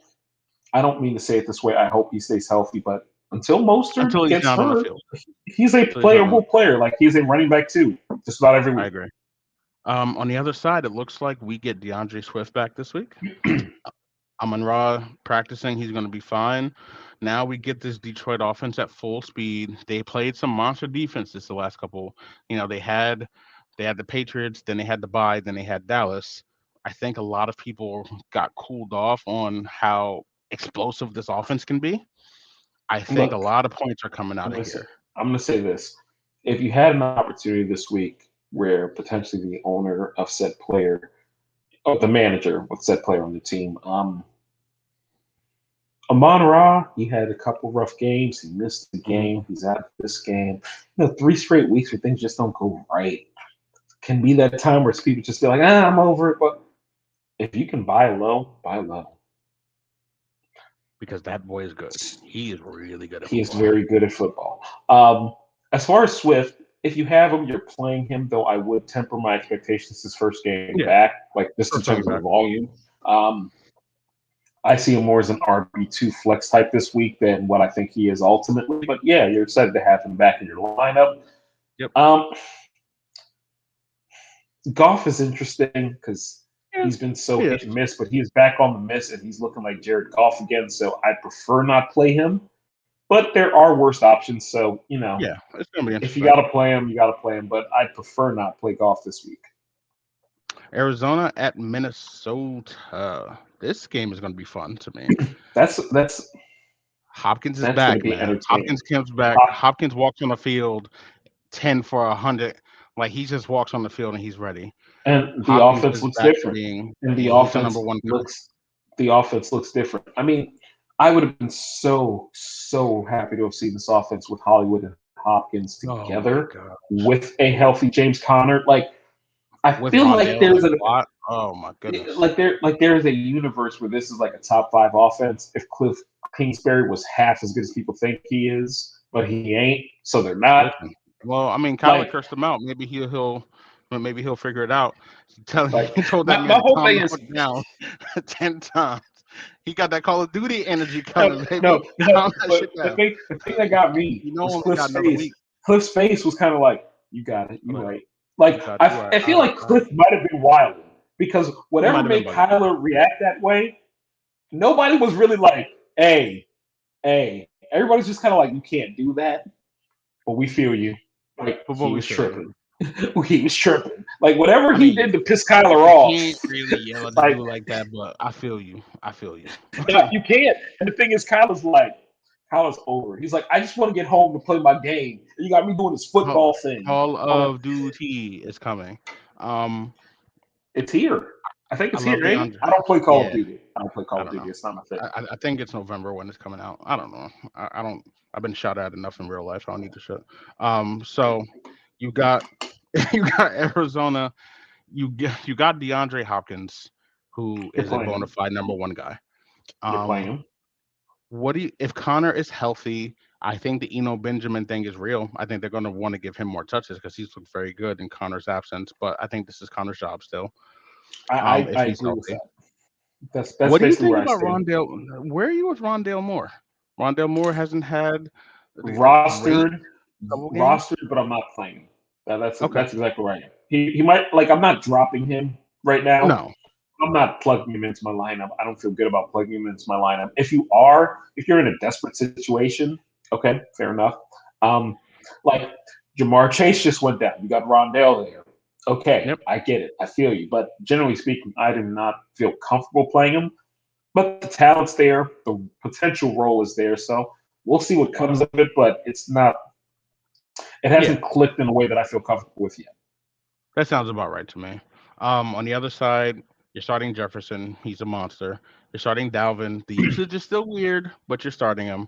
S1: I don't mean to say it this way, I hope he stays healthy, but until Mostert gets hurt, on the field. He's a playable player. Like, he's a running back too, just about every week.
S2: I agree. On the other side, it looks like we get DeAndre Swift back this week. Amon-Ra practicing, he's going to be fine. Now we get this Detroit offense at full speed. They played some monster defenses the last couple. They had the Patriots, then they had the bye, then they had Dallas. I think a lot of people got cooled off on how explosive this offense can be. I think a
S1: Look,
S2: lot of points are coming
S1: I'm
S2: out of
S1: gonna say,
S2: here.
S1: I'm gonna say this: if you had an opportunity this week where potentially the owner of said player, or the manager with said player on the team, Amon Ra, he had a couple rough games. He missed the
S2: Mhm.
S1: game. He's out of this game. 3 straight weeks where things just don't go right can be that time where people just be like, I'm over it. But if you can buy low, buy low.
S2: Because that boy is good. He is really good at
S1: He is
S2: football.
S1: very good at football. As far as Swift, if you have him, you're playing him. Though I would temper my expectations his first game
S2: Yeah,
S1: back, like just in
S2: first time
S1: terms of
S2: back.
S1: volume. Um, I see him more as an RB2 flex type this week than what I think he is ultimately. But yeah, you're excited to have him back in your lineup.
S2: Yep.
S1: Um, Goff is interesting because
S2: Yeah.
S1: he's been so
S2: Yes.
S1: hit and miss, but he is back on the miss and he's looking like Jared Goff again. So I prefer not play him. But there are worse options. So,
S2: Yeah. It's gonna be
S1: if you
S2: interesting.
S1: got to play him, you got to play him. But I prefer not play Goff this week.
S2: Arizona at Minnesota. This game is gonna be fun to me.
S1: That's
S2: Hopkins is
S1: that's going to
S2: back,
S1: be
S2: man.
S1: entertaining.
S2: Hopkins comes back.
S1: Hop-
S2: Hopkins walks on the field 10 for 100. Like he just walks on the field and he's ready.
S1: and the
S2: Hopkins
S1: offense
S2: is
S1: looks
S2: back to
S1: different.
S2: being
S1: And
S2: he's the number one guy.
S1: the offense looks different. I mean, I would have been so happy to have seen this offense with Hollywood and Hopkins
S2: Oh my
S1: together
S2: god.
S1: with a healthy James Conner. Like I
S2: With
S1: feel like
S2: Rondale in the
S1: there's a
S2: slot. Oh my goodness.
S1: there is a universe where this is like a top five offense. If Cliff Kingsbury was half as good as people think he is, but he ain't, so they're not.
S2: Listen. Well, I mean, Kyler
S1: Like
S2: cursed him out. Maybe he'll figure it out. Tell
S1: like
S2: he told that
S1: my,
S2: man
S1: my
S2: to
S1: whole
S2: calm
S1: thing
S2: the
S1: is
S2: fuck down 10 times. He got that Call of Duty energy
S1: no,
S2: coming, baby.
S1: no, no.
S2: Calm that
S1: But
S2: shit down.
S1: the thing that got me
S2: You know,
S1: was
S2: only got
S1: Cliff's
S2: another
S1: face.
S2: week.
S1: Cliff's face was kind of like, "You got it, you
S2: Like,
S1: right."
S2: you
S1: Like
S2: got
S1: I,
S2: you right.
S1: I
S2: All
S1: feel
S2: right,
S1: like
S2: all right.
S1: Cliff might have been wild because
S2: He
S1: whatever
S2: might have been
S1: made
S2: bugging.
S1: Kyler react that way, nobody was really like, "Hey." Everybody's just kind of like, "You can't do that," but we feel you. Like
S2: But
S1: he
S2: we
S1: was
S2: feel you.
S1: tripping. He was tripping. Like whatever
S2: I
S1: he
S2: mean,
S1: did to piss Kyler
S2: you
S1: off.
S2: can't really yell at a
S1: Like
S2: dude like that, but I feel you. I feel you.
S1: no, you can't. And the thing is, Kyler's over. He's like, I just want to get home to play my game. And you got me doing this
S2: Call,
S1: football thing.
S2: Call
S1: I'm like,
S2: of Duty is coming. Um,
S1: it's here. I think
S2: I
S1: it's
S2: love
S1: here, ain't it?
S2: DeAndre.
S1: I don't play Call of
S2: Yeah,
S1: Duty. I don't play
S2: I
S1: Call of
S2: don't
S1: Duty.
S2: know.
S1: It's not my thing.
S2: I think it's November when it's coming out. I don't know. I don't. I've been shot at enough in real life. I don't need to shit. So you got you got Arizona. You got DeAndre Hopkins, who
S1: You're
S2: is a
S1: playing
S2: bona
S1: him.
S2: fide number one guy.
S1: You're playing
S2: Um,
S1: him.
S2: what do you if Connor is healthy? I think the Eno Benjamin thing is real. I think they're going to want to give him more touches because he's looked very good in Connor's absence. But I think this is Connor's job still.
S1: I
S2: If he's
S1: agree with
S2: healthy.
S1: that. That's
S2: What do you
S1: basically
S2: think
S1: where I
S2: about
S1: stand.
S2: Rondale? Where are you with Rondale Moore? Rondale Moore hasn't had a great
S1: Rostered,
S2: couple games.
S1: rostered, but I'm not playing him.
S2: Okay.
S1: That's exactly right. He might like I'm not dropping him right now.
S2: No.
S1: I'm not plugging him into my lineup. I don't feel good about plugging him into my lineup. If you're in a desperate situation, okay, fair enough. Um, like Jamar Chase just went down. You got Rondell there. Okay,
S2: Yep.
S1: I get it. I feel you. But generally speaking, I do not feel comfortable playing him. But the talent's there. The potential role is there. So we'll see what comes of it. But it's not. It
S2: Yeah.
S1: hasn't clicked in a way that I feel comfortable with yet.
S2: That sounds about right to me. On the other side, you're starting Jefferson. He's a monster. You're starting Dalvin. The usage is still weird, but you're starting him.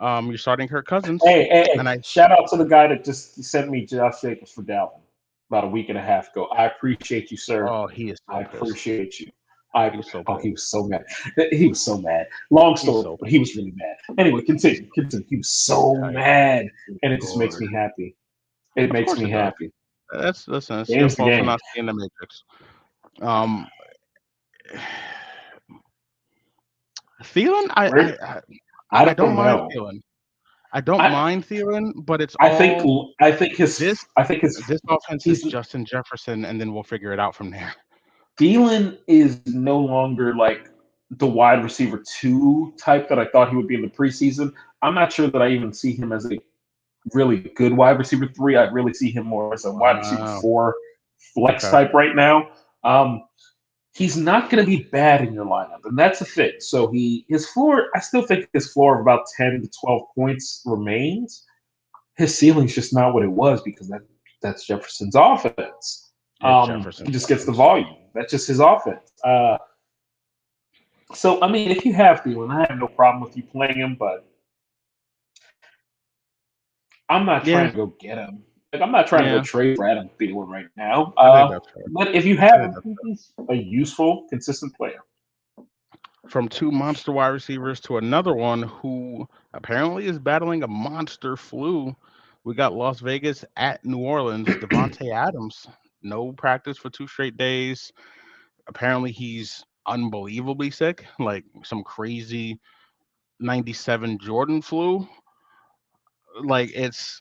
S2: You're starting Kirk Cousins,
S1: Hey!
S2: and I
S1: Shout out to the guy that just sent me Josh Jacobs for Dalvin about a week and a half ago. I appreciate you, sir.
S2: oh, he is
S1: I
S2: so pissed.
S1: appreciate you.
S2: He's so
S1: He
S2: pissed.
S1: was so mad. He was so mad. Long
S2: He's
S1: story,
S2: so
S1: but he was really mad. Anyway, continue. He was so
S2: tight.
S1: mad, and it just makes
S2: Lord.
S1: me happy. It
S2: Of
S1: makes
S2: course
S1: me
S2: it does.
S1: happy.
S2: Listen. It's your
S1: Game's the
S2: fault for
S1: game.
S2: not seeing the Matrix. Um, Thielen,
S1: Where
S2: I
S1: I
S2: don't
S1: don't
S2: mind
S1: know.
S2: Thielen. I don't
S1: I
S2: mind Thielen, but it's
S1: I think
S2: all
S1: I think his
S2: this
S1: I think his
S2: this offense is
S1: he's
S2: Justin Jefferson, and then we'll figure it out from there.
S1: Thielen is no longer like. the wide receiver 2 type that I thought he would be in the preseason. I'm not sure that I even see him as a really good wide receiver 3. I really see him more as a wide receiver
S2: Wow.
S1: 4 flex
S2: Okay.
S1: type right now. He's not going to be bad in your lineup, and that's the thing. So his floor, I still think his floor of about 10 to 12 points remains. His ceiling's just not what it was because that's Jefferson's offense.
S2: It's Jefferson.
S1: He just gets the volume. That's just his offense. So I mean, if you have Thielen, I have no problem with you playing him, but I'm not trying
S2: Yeah.
S1: to go get him. Like I'm not trying to go
S2: Yeah.
S1: trade for Adam Thielen right now.
S2: I think that's fair.
S1: But if you
S2: I
S1: have
S2: think
S1: him,
S2: that's fair.
S1: he's a useful, consistent player.
S2: From 2 monster wide receivers to another one who apparently is battling a monster flu. We got Las Vegas at New Orleans. Devontae Adams, no practice for 2 straight days. Apparently he's unbelievably sick, like some crazy 97 Jordan flu. Like it's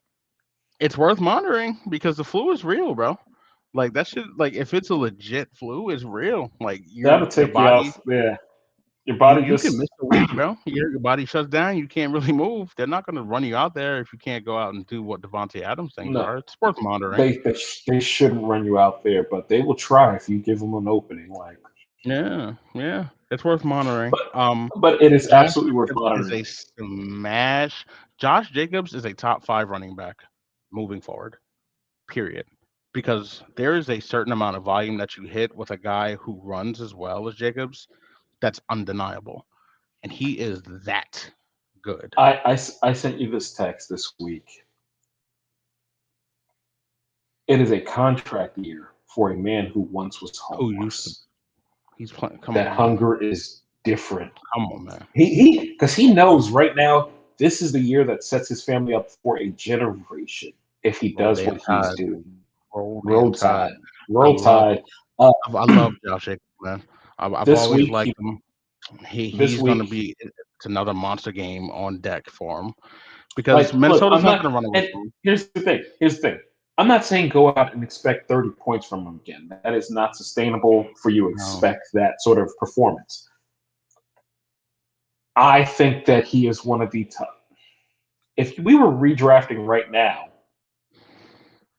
S2: worth monitoring because the flu is real, bro. Like that should like if it's a legit flu, it's real. Like
S1: That'll
S2: your
S1: take you
S2: body
S1: out. Yeah, your
S2: you
S1: body
S2: you can
S1: just
S2: miss a week, bro. Your body shuts down. You can't really move. They're not going to run you out there if you can't go out and do what Devontae Adams things
S1: no.
S2: are. It's worth monitoring.
S1: They shouldn't run you out there, but they will try if you give them an opening. Like,
S2: Yeah, it's worth monitoring.
S1: but but it is
S2: Josh
S1: absolutely worth
S2: Jacobs is
S1: monitoring.
S2: a smash. Josh Jacobs is a top 5 running back moving forward. Period. Because there is a certain amount of volume that you hit with a guy who runs as well as Jacobs. That's undeniable, and he is that good.
S1: I sent you this text this week. It is a contract year for a man who once was
S2: Who used to?
S1: homeless.
S2: He's playing. Come
S1: That
S2: on, man.
S1: hunger is different.
S2: Come on, man.
S1: He because he knows right now this is the year that sets his family up for a generation if he
S2: Roll
S1: does
S2: damn
S1: what he's
S2: tide.
S1: doing.
S2: Roll damn
S1: Roll
S2: tide.
S1: Tide.
S2: I
S1: Roll
S2: love.
S1: Tide. Uh,
S2: I love Josh Jacobs, man. I've
S1: this
S2: always
S1: week
S2: liked
S1: he
S2: him.
S1: this
S2: He's going to
S1: week
S2: be. It's another monster game on deck for him because
S1: like look,
S2: Minnesota's
S1: I'm
S2: not
S1: not
S2: going to run away
S1: and
S2: from him.
S1: here's the thing. Here's the thing. I'm not saying go out and expect 30 points from him again. That is not sustainable for you to
S2: No.
S1: expect that sort of performance. I think that he is one of the top. If we were redrafting right now,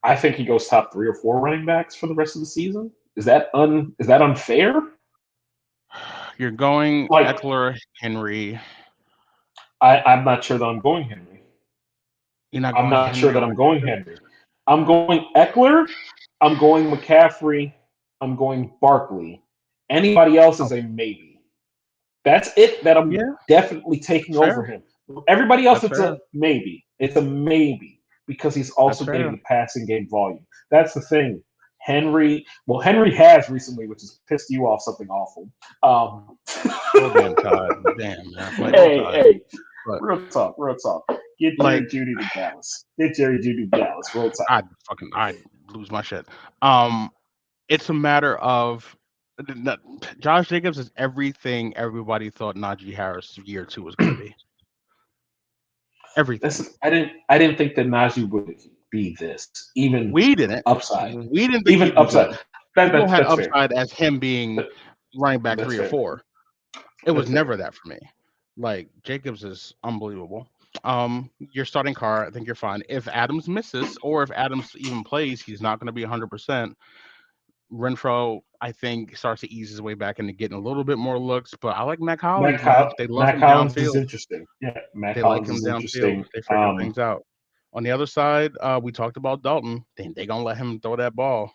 S1: I think he goes top 3 or 4 running backs for the rest of the season. Is that unfair?
S2: You're going
S1: Like
S2: Eckler, Henry.
S1: I'm not sure that I'm going Henry.
S2: You're not
S1: I'm
S2: going
S1: not sure
S2: Henry
S1: that
S2: over
S1: I'm going Henry. I'm going Eckler. I'm going McCaffrey. I'm going Barkley. Anybody else is
S2: Oh,
S1: a maybe. That's it. That I'm
S2: yeah,
S1: definitely taking over
S2: fair.
S1: him. Everybody else,
S2: That's
S1: it's
S2: fair.
S1: a maybe. It's a maybe because he's
S2: That's
S1: also getting
S2: fair.
S1: the passing game volume. That's the thing. Henry has recently, which has pissed you off something awful.
S2: Roll damn tide. Damn, man. Like roll
S1: hey,
S2: tide.
S1: hey,
S2: But
S1: real talk, real talk. Get
S2: like
S1: Jerry Judy to Dallas. Get Jerry Judy to Dallas. Roll Tide.
S2: I'd lose my shit. Um, it's a matter of Josh Jacobs is everything everybody thought Najee Harris year 2 was going to be. Everything.
S1: Listen, I didn't think that Najee would be this. Even
S2: We didn't.
S1: upside.
S2: We didn't think
S1: Even
S2: he'd be
S1: upside.
S2: good. People had
S1: That's fair.
S2: upside as him being running back
S1: That's
S2: 3 or
S1: fair.
S2: 4. It was
S1: That's fair.
S2: never that for me. Like Jacobs is unbelievable. Your starting car, I think you're fine. If Adams misses, or if Adams even plays, he's not going to be 100%. Renfro, I think, starts to ease his way back into getting a little bit more looks. But I like Matt Collins, man. They love
S1: Matt
S2: him
S1: Collins is
S2: downfield.
S1: interesting. Yeah, Matt
S2: They like
S1: Collins
S2: him
S1: is
S2: downfield.
S1: interesting.
S2: They figure things out. On the other side, we talked about Dalton. They gonna let him throw that ball.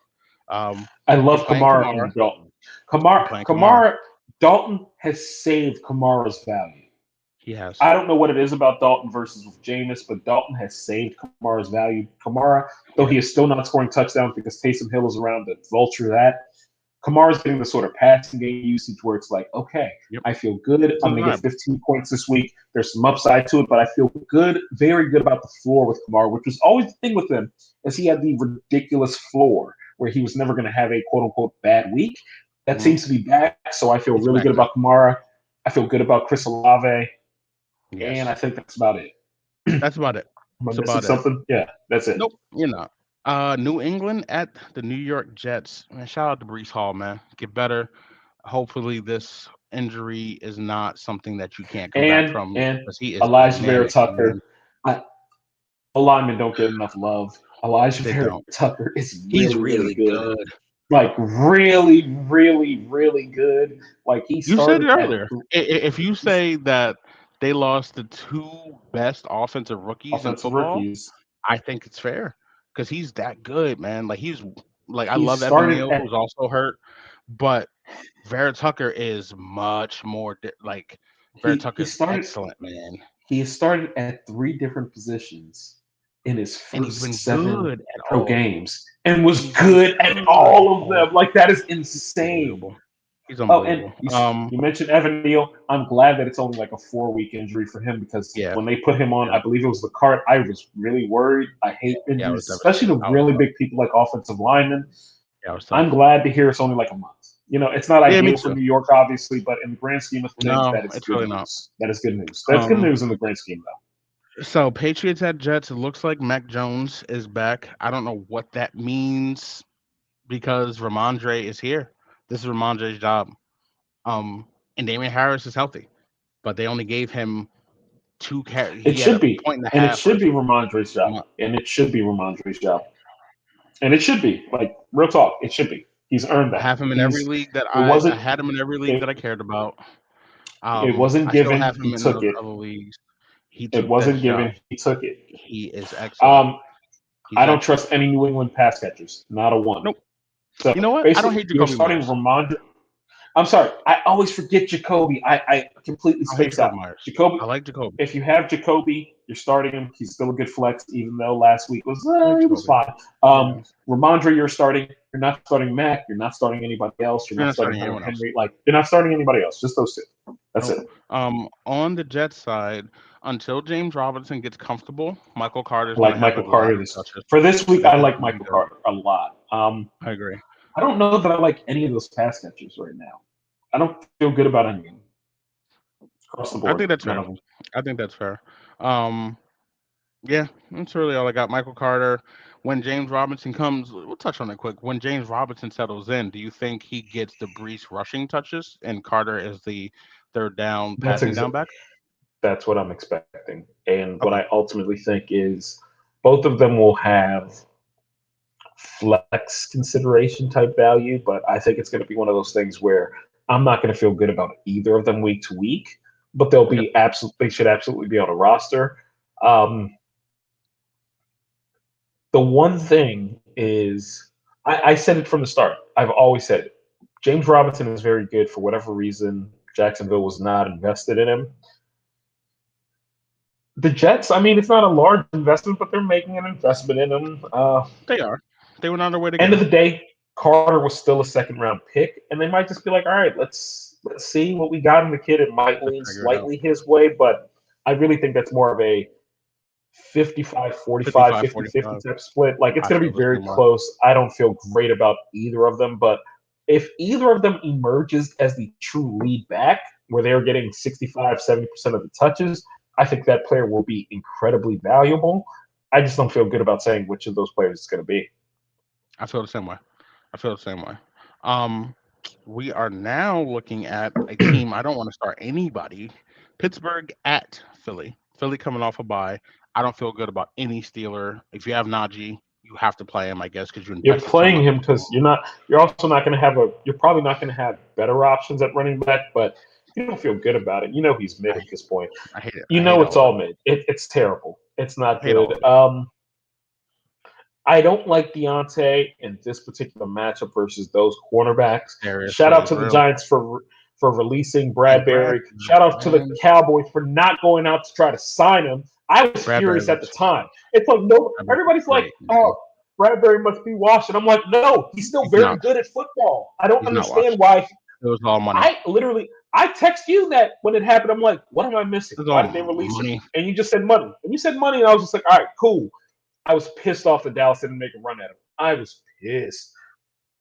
S1: I
S2: You're
S1: love
S2: playing
S1: Kamara
S2: Kamara.
S1: and Dalton.
S2: You're playing Kamara.
S1: Dalton has saved Kamara's value.
S2: He has.
S1: I don't know what it is about Dalton versus with Jameis, but Dalton has saved Kamara's value. Kamara, though he is still not scoring touchdowns because Taysom Hill is around to vulture that, Kamara's getting the sort of passing game usage where it's like, okay,
S2: Yep.
S1: I feel good.
S2: It's
S1: I'm going to get
S2: undeniable.
S1: 15 points this week. There's some upside to it, but I feel good, very good about the floor with Kamara, which was always the thing with him, is he had the ridiculous floor where he was never going to have a quote-unquote bad week. That
S2: Mhm.
S1: seems to be back, so I feel
S2: It's
S1: really
S2: back
S1: good
S2: now.
S1: about Kamara. I feel good about Chris Olave.
S2: Yes.
S1: And I think that's about it.
S2: That's about it.
S1: Am I
S2: That's
S1: missing
S2: about it.
S1: something? Yeah, that's it.
S2: Nope, you're not. New England at the New York Jets. Man, shout out to Brees Hall, man. Get better. Hopefully this injury is not something that you can't come back from
S1: And
S2: because he is
S1: Elijah Vera
S2: dynamic, man.
S1: Tucker. I, Alignment don't get enough love. Elijah
S2: They
S1: Vera
S2: don't.
S1: Tucker is
S2: He's
S1: really, really
S2: really
S1: good.
S2: good.
S1: Like really, really, really good. Like he
S2: You said it
S1: started at
S2: earlier. If you say that they lost the two best offensive rookies in
S1: offensive
S2: football,
S1: rookies.
S2: I think it's fair because he's that good, man. Like he's like I
S1: He
S2: love Evan
S1: started
S2: Neal,
S1: at
S2: who's also hurt, but Vera Tucker is much more like Vera
S1: he
S2: Tucker is
S1: started
S2: excellent, man,
S1: he started at three different positions in his
S2: and he's
S1: first
S2: been
S1: seven
S2: good at
S1: pro
S2: all.
S1: games and was
S2: He's been
S1: good at
S2: good at
S1: all of
S2: all.
S1: them. Like that is
S2: He's
S1: insane.
S2: unbelievable. He's
S1: Oh, and
S2: unbelievable.
S1: you mentioned Evan Neal. I'm glad that it's only like a 4 week injury for him because
S2: Yeah,
S1: when they put him on,
S2: yeah,
S1: I believe it was the card. I was really worried. I hate
S2: yeah. I was
S1: injuries, especially
S2: devastated.
S1: to really big people like offensive linemen.
S2: Yeah, I was
S1: I'm
S2: tough.
S1: glad to hear it's only like a month. It's not
S2: Yeah, me
S1: ideal for
S2: too.
S1: New York, obviously, but in the grand scheme of things,
S2: No,
S1: that is
S2: it's
S1: good
S2: really not.
S1: news. That is good news. That's good
S2: Um,
S1: news in the grand scheme, though.
S2: so Patriots at Jets. It looks like Mac Jones is back. I don't know what that means because Ramondre is here. This is Ramondre's job. And Damian Harris is healthy, but they only gave him two carries.
S1: It
S2: He had
S1: should
S2: a
S1: be,
S2: point and a
S1: and it
S2: half
S1: should be
S2: rushing.
S1: Ramondre's job,
S2: Mo-
S1: and it should be Ramondre's job, and it should be like real talk. It should be. He's earned
S2: I
S1: that.
S2: have him in every
S1: He's
S2: league that
S1: it
S2: I
S1: wasn't
S2: had him in every league that I
S1: it,
S2: cared about.
S1: it wasn't
S2: I still have
S1: given.
S2: him
S1: He
S2: in
S1: took
S2: those
S1: it.
S2: other leagues. He
S1: It
S2: took that
S1: wasn't
S2: job.
S1: given. He took it.
S2: He is excellent.
S1: Um,
S2: He's
S1: I don't
S2: excellent.
S1: trust any New England pass catchers, not a one.
S2: Nope.
S1: So
S2: You know what? I don't
S1: basically,
S2: hate
S1: you're
S2: Jacoby
S1: starting
S2: Myers.
S1: Ramondre. I'm sorry, I always forget Jacoby. I completely
S2: I don't hate
S1: space out.
S2: Jacoby Myers.
S1: Jacoby,
S2: I like Jacoby.
S1: if you have Jacoby, you're starting him. He's still a good flex, even though last week was
S2: I like
S1: he was
S2: Jacoby.
S1: fine.
S2: Yeah.
S1: Ramondre, you're starting. You're not starting Mac. You're not starting anybody else. You're
S2: You're
S1: not
S2: not
S1: starting
S2: starting
S1: Hunter
S2: anyone else.
S1: Henry. Like you're not starting anybody else. Just those two. That's
S2: Nope.
S1: it.
S2: On the Jets side, until James Robinson gets comfortable, Michael Carter's
S1: I
S2: going to
S1: like
S2: have a
S1: Michael
S2: lot
S1: Carter
S2: of
S1: this
S2: touches.
S1: for this week.
S2: They're
S1: I like
S2: definitely
S1: Michael
S2: going to
S1: Carter a lot.
S2: I agree.
S1: I don't know that I like any of those pass catchers right now. I don't feel good about any of them across the
S2: I
S1: board.
S2: think that's
S1: None
S2: fair.
S1: of them.
S2: I think that's fair. Um, yeah, that's really all I got. Michael Carter. When James Robinson comes, we'll touch on it quick. When James Robinson settles in, do you think he gets the Brees rushing touches and Carter is the third down
S1: That's
S2: passing down
S1: exactly.
S2: back?
S1: That's what I'm expecting. And what
S2: Okay.
S1: I ultimately think is both of them will have flex consideration type value, but I think it's going to be one of those things where I'm not going to feel good about either of them week to week, but they'll
S2: Yep.
S1: be absolutely, they should absolutely be on a roster. Um, the one thing is, I said it from the start. I've always said it. James Robinson is very good for whatever reason. Jacksonville was not invested in him. The Jets, I mean, it's not a large investment, but they're making an investment in him.
S2: They are. They went on their way to get
S1: End of
S2: him.
S1: the day, Carter was still a second round pick, and they might just be like, all right, let's see what we got in the kid. It might
S2: Let's
S1: lean
S2: figure it out.
S1: slightly his way, but I really think that's more of a 55 45,
S2: 55,
S1: 50 50
S2: 45.
S1: type split. Like it's
S2: I
S1: going to
S2: feel
S1: be
S2: the
S1: very
S2: same way.
S1: close. I don't feel great about either of them, but if either of them emerges as the true lead back, where they're getting 65, 70% of the touches, I think that player will be incredibly valuable. I just don't feel good about saying which of those players it's going to be.
S2: I feel the same way. I feel the same way. Um, we are now looking at a team. I don't want to start anybody. Pittsburgh at Philly. Philly coming off a bye. I don't feel good about any Steeler. If you have Najee, you have to play him, I guess, because you
S1: You're
S2: invested so
S1: playing
S2: much
S1: him
S2: into
S1: because
S2: him.
S1: you're also not going to have you're probably not going to have better options at running back, but you don't feel good about it. You know he's mid
S2: I,
S1: at this point.
S2: I hate it.
S1: You
S2: I hate
S1: know it's
S2: all of it.
S1: all mid. It's terrible. It's not
S2: I hate all of
S1: good.
S2: it.
S1: I don't like Deontay in this particular matchup versus those cornerbacks. Shout
S2: Seriously,
S1: out to the
S2: real.
S1: Giants for releasing
S2: And Brad,
S1: Bradbury. Shout out to the
S2: man,
S1: Cowboys for not going out to try to sign him. I was
S2: Bradbury
S1: furious at the
S2: looks
S1: time. It's like no,
S2: Bradbury looks
S1: everybody's like,
S2: great, man.
S1: oh, Bradbury must be washed, and I'm like, no, he's still
S2: He's
S1: very
S2: not.
S1: good at football. I don't
S2: He's not
S1: understand
S2: washed.
S1: why.
S2: It was all money.
S1: I text you that when it happened. I'm like, what am I missing?
S2: It was
S1: Why
S2: all
S1: did they release him?
S2: money.
S1: And you just said money. And you said money, and I was just like, all right, cool. I was pissed off that Dallas didn't make a run at him. I was pissed.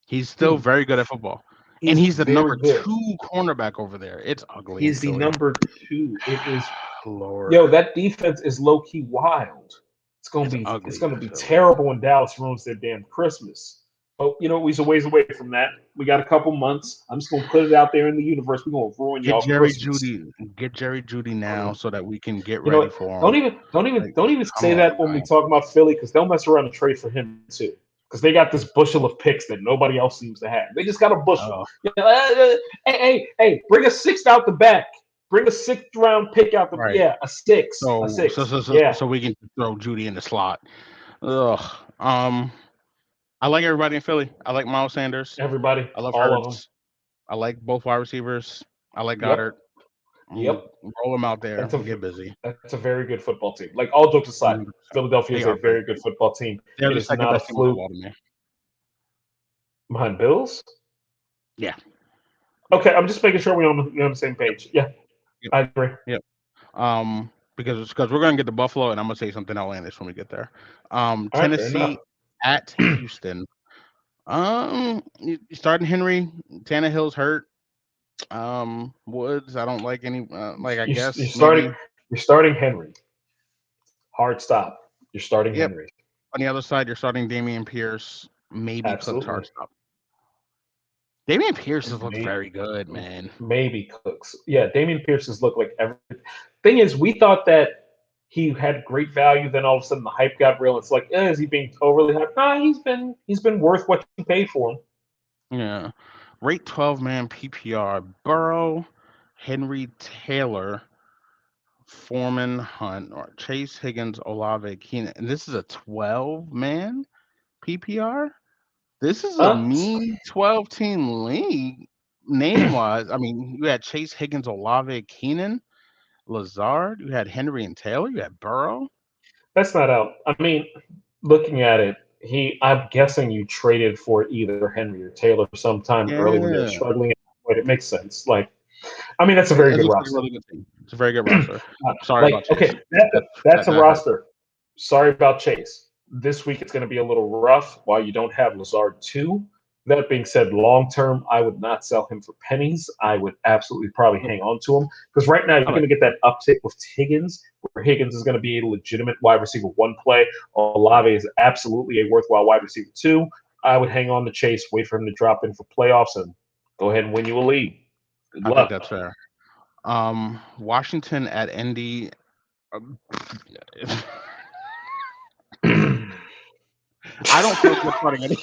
S2: He's still
S1: He's
S2: very good at football. And
S1: he's
S2: he's the
S1: very
S2: number
S1: good.
S2: two cornerback over there. It's ugly in
S1: He's the
S2: Philly.
S1: number two. It is
S2: Lord.
S1: yo, that defense is low key wild. It's
S2: It's
S1: it's
S2: ugly
S1: gonna
S2: in
S1: be
S2: Philly.
S1: terrible when Dallas ruins their damn Christmas. Oh, he's a ways away from that. We got a couple months. I'm just gonna put it out there in the universe. We're gonna ruin
S2: Get
S1: y'all
S2: Jerry
S1: Christmas.
S2: Judy. Get Jerry Judy now so that we can get
S1: You know
S2: ready
S1: what?
S2: for
S1: Don't
S2: him.
S1: even don't even
S2: Like,
S1: don't even
S2: come
S1: say
S2: on,
S1: that when we
S2: man.
S1: talk about Philly because they'll mess around and trade for him too. Because they got this bushel of picks that nobody else seems to have. They just got a bushel.
S2: Oh,
S1: Hey, bring a sixth out the back. Bring a sixth round pick out the
S2: right.
S1: yeah, a six. A
S2: So so
S1: six.
S2: so so,
S1: Yeah,
S2: so we can throw Judy in the slot. Ugh. I like everybody in Philly. I like Miles Sanders.
S1: everybody,
S2: I love
S1: all of them.
S2: Hurts. I like both wide receivers. I like
S1: Yep.
S2: Goddard.
S1: Yep.
S2: Roll them out there.
S1: That's a
S2: Get busy.
S1: that's a very good football team. Like all jokes aside,
S2: 100%.
S1: Philadelphia
S2: They
S1: is a
S2: are very
S1: very good
S2: good.
S1: football team.
S2: They're
S1: It
S2: the
S1: is
S2: second
S1: not a
S2: best team in
S1: fluke
S2: football to me.
S1: behind Bills.
S2: Yeah.
S1: Okay, I'm just making sure we're on the same page. Yeah,
S2: Yep.
S1: I agree.
S2: Yep. Because we're gonna get to Buffalo, and I'm gonna say something outlandish when we get there.
S1: All right, fair enough.
S2: Tennessee at Houston. You starting Henry. Tannehill's hurt. Woods. I don't like any. I
S1: You're
S2: guess
S1: starting.
S2: maybe.
S1: You're starting Henry. Hard stop. You're starting
S2: Yep.
S1: Henry.
S2: On the other side, you're starting Damian Pierce. Maybe Cooks
S1: Absolutely.
S2: hard stop. Damian Pierce has looked
S1: Maybe,
S2: very good, man.
S1: maybe Cooks. Yeah, Damian Pierce has looked like everything. Thing is, we thought that he had great value. Then all of a sudden, the hype got real. It's like, is he being overly hyped? Nah, he's been worth what you paid for him.
S2: Yeah. Rate 12 man PPR. Burrow, Henry Taylor, Foreman Hunt, or Chase Higgins, Olave Keenan. And this is a 12 man PPR? This is a
S1: Uh,
S2: mean 12 team league name wise. I mean, you had Chase Higgins, Olave Keenan, Lazard, you had Henry and Taylor, you had Burrow.
S1: that's not out. I mean, looking at it, I'm guessing you traded for either Henry or Taylor sometime early when they were
S2: Yeah.
S1: struggling. But it makes sense. Like, I mean, that's a very
S2: It
S1: good
S2: looks like a
S1: roster.
S2: really good team. It's a very good roster. Sorry
S1: Like,
S2: about Chase.
S1: okay, that's
S2: That
S1: a
S2: got hurt.
S1: roster. Sorry about Chase. This week it's going to be a little rough while you don't have Lazard too. That being said, long term, I would not sell him for pennies. I would absolutely probably
S2: Yep.
S1: hang on to him because right now you're
S2: I
S1: going
S2: like
S1: to get that uptick with Higgins, where Higgins is going to be a legitimate wide receiver one play. Olave is absolutely a worthwhile wide receiver two. I would hang on to Chase, wait for him to drop in for playoffs, and go ahead and win you a league. Good
S2: I think
S1: luck.
S2: that's fair. Washington at Indy. um, I don't feel good starting any.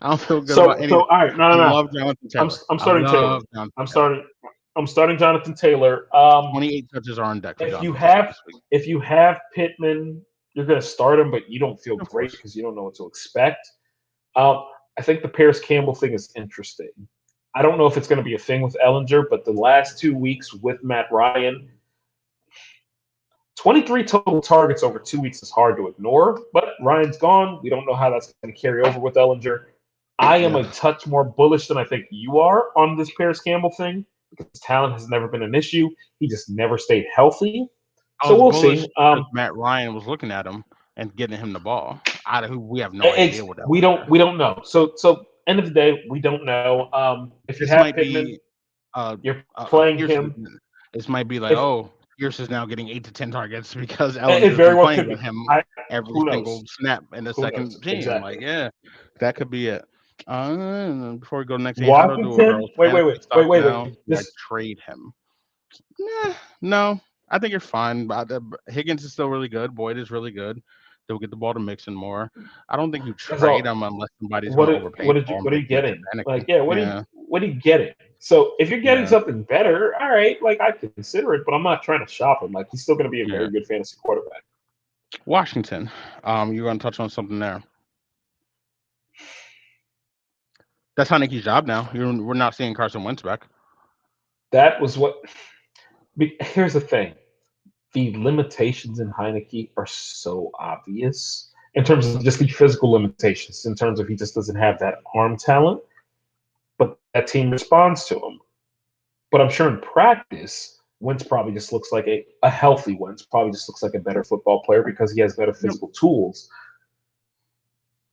S2: I don't feel good about
S1: So
S2: anything.
S1: all right, no,
S2: I
S1: no, no.
S2: love Jonathan
S1: I'm
S2: Taylor.
S1: I'm
S2: I
S1: starting Taylor.
S2: love Jonathan
S1: I'm
S2: Taylor.
S1: starting I'm starting Jonathan Taylor.
S2: 28 touches are on deck for
S1: If you
S2: Jonathan Taylor
S1: have
S2: this week.
S1: if you have Pittman, you're going to start him, but you don't feel
S2: Of
S1: great
S2: course.
S1: because you don't know what to expect. I think the Paris Campbell thing is interesting. I don't know if it's going to be a thing with Ellinger, but the last 2 weeks with Matt Ryan, 23 total targets over 2 weeks is hard to ignore. But Ryan's gone. We don't know how that's going to carry over with Ellinger. I am
S2: Yeah.
S1: a touch more bullish than I think you are on this Paris Campbell thing because talent has never been an issue. He just never stayed healthy.
S2: I
S1: So
S2: was
S1: we'll
S2: bullish
S1: see.
S2: because Matt Ryan was looking at him and getting him the ball. Out of who we have no idea what that
S1: We
S2: was.
S1: don't know. So end of the day, we don't know. If you
S2: This
S1: have
S2: might
S1: Pittman,
S2: be
S1: you're playing
S2: Pierce.
S1: him.
S2: This might be like,
S1: If
S2: oh, Pierce is now getting 8 to 10 targets because
S1: it
S2: Ellinger's
S1: very
S2: been
S1: well
S2: playing
S1: could
S2: with
S1: be.
S2: him every
S1: Who
S2: single
S1: knows?
S2: snap in the
S1: Who
S2: second
S1: knows?
S2: team. Like,
S1: Exactly.
S2: yeah, that could be it. Before we go to the next game, how do the
S1: Washington.
S2: girls fantasy
S1: Wait,
S2: stock
S1: wait, wait.
S2: now? Do I
S1: This
S2: trade him? Nah, no. I think you're fine. But Higgins is still really good. Boyd is really good. They'll get the ball to Mixon more. I don't think you
S1: is
S2: trade
S1: all.
S2: him unless somebody's going to overpay for him
S1: What are
S2: like
S1: you
S2: you did
S1: getting? Like,
S2: Heineke.
S1: yeah,
S2: Yeah,
S1: what are you getting? So if you're getting
S2: yeah,
S1: something better, all right, like I consider it, but I'm not trying to shop him. Like he's still going to be a
S2: yeah.
S1: very good fantasy quarterback.
S2: Washington. You're going to touch on something there. That's Heineke's job now. We're not seeing Carson Wentz back.
S1: That was what. Here's the thing: the limitations in Heineke are so obvious in terms of just the physical limitations. In terms of he just doesn't have that arm talent, but that team responds to him. But I'm sure in practice, Wentz probably just looks like a healthy Wentz. Probably just looks like a better football player because he has better
S2: Yep.
S1: physical tools.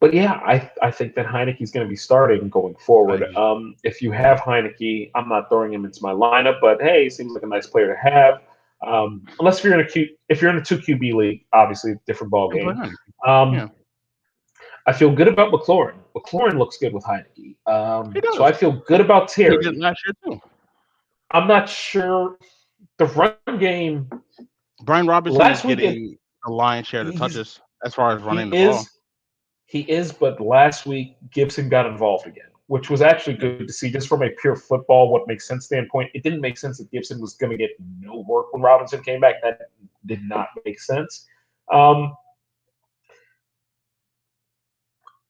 S1: But yeah, I think that Heineke's going to be starting going forward. If you have Heineke, I'm not throwing him into my lineup, but hey, he seems like a nice player to have. Unless if you're in a two QB league, obviously different ball
S2: You can play
S1: game.
S2: Heineke.
S1: Um,
S2: Yeah.
S1: I feel good about McLaurin. McLaurin looks good with Heineke.
S2: He
S1: So I
S2: does.
S1: feel good about
S2: He did
S1: Terry.
S2: last year too.
S1: I'm not sure the run game
S2: Brian Robinson is
S1: last week.
S2: getting a lion's share of the
S1: He's
S2: touches as far as
S1: he
S2: running the ball.
S1: is he is, but last week Gibson got involved again, which was actually
S2: Yeah.
S1: good to see. Just from a pure football, what makes sense standpoint, it didn't make sense that Gibson was going to get no work when Robinson came back. That did not make sense.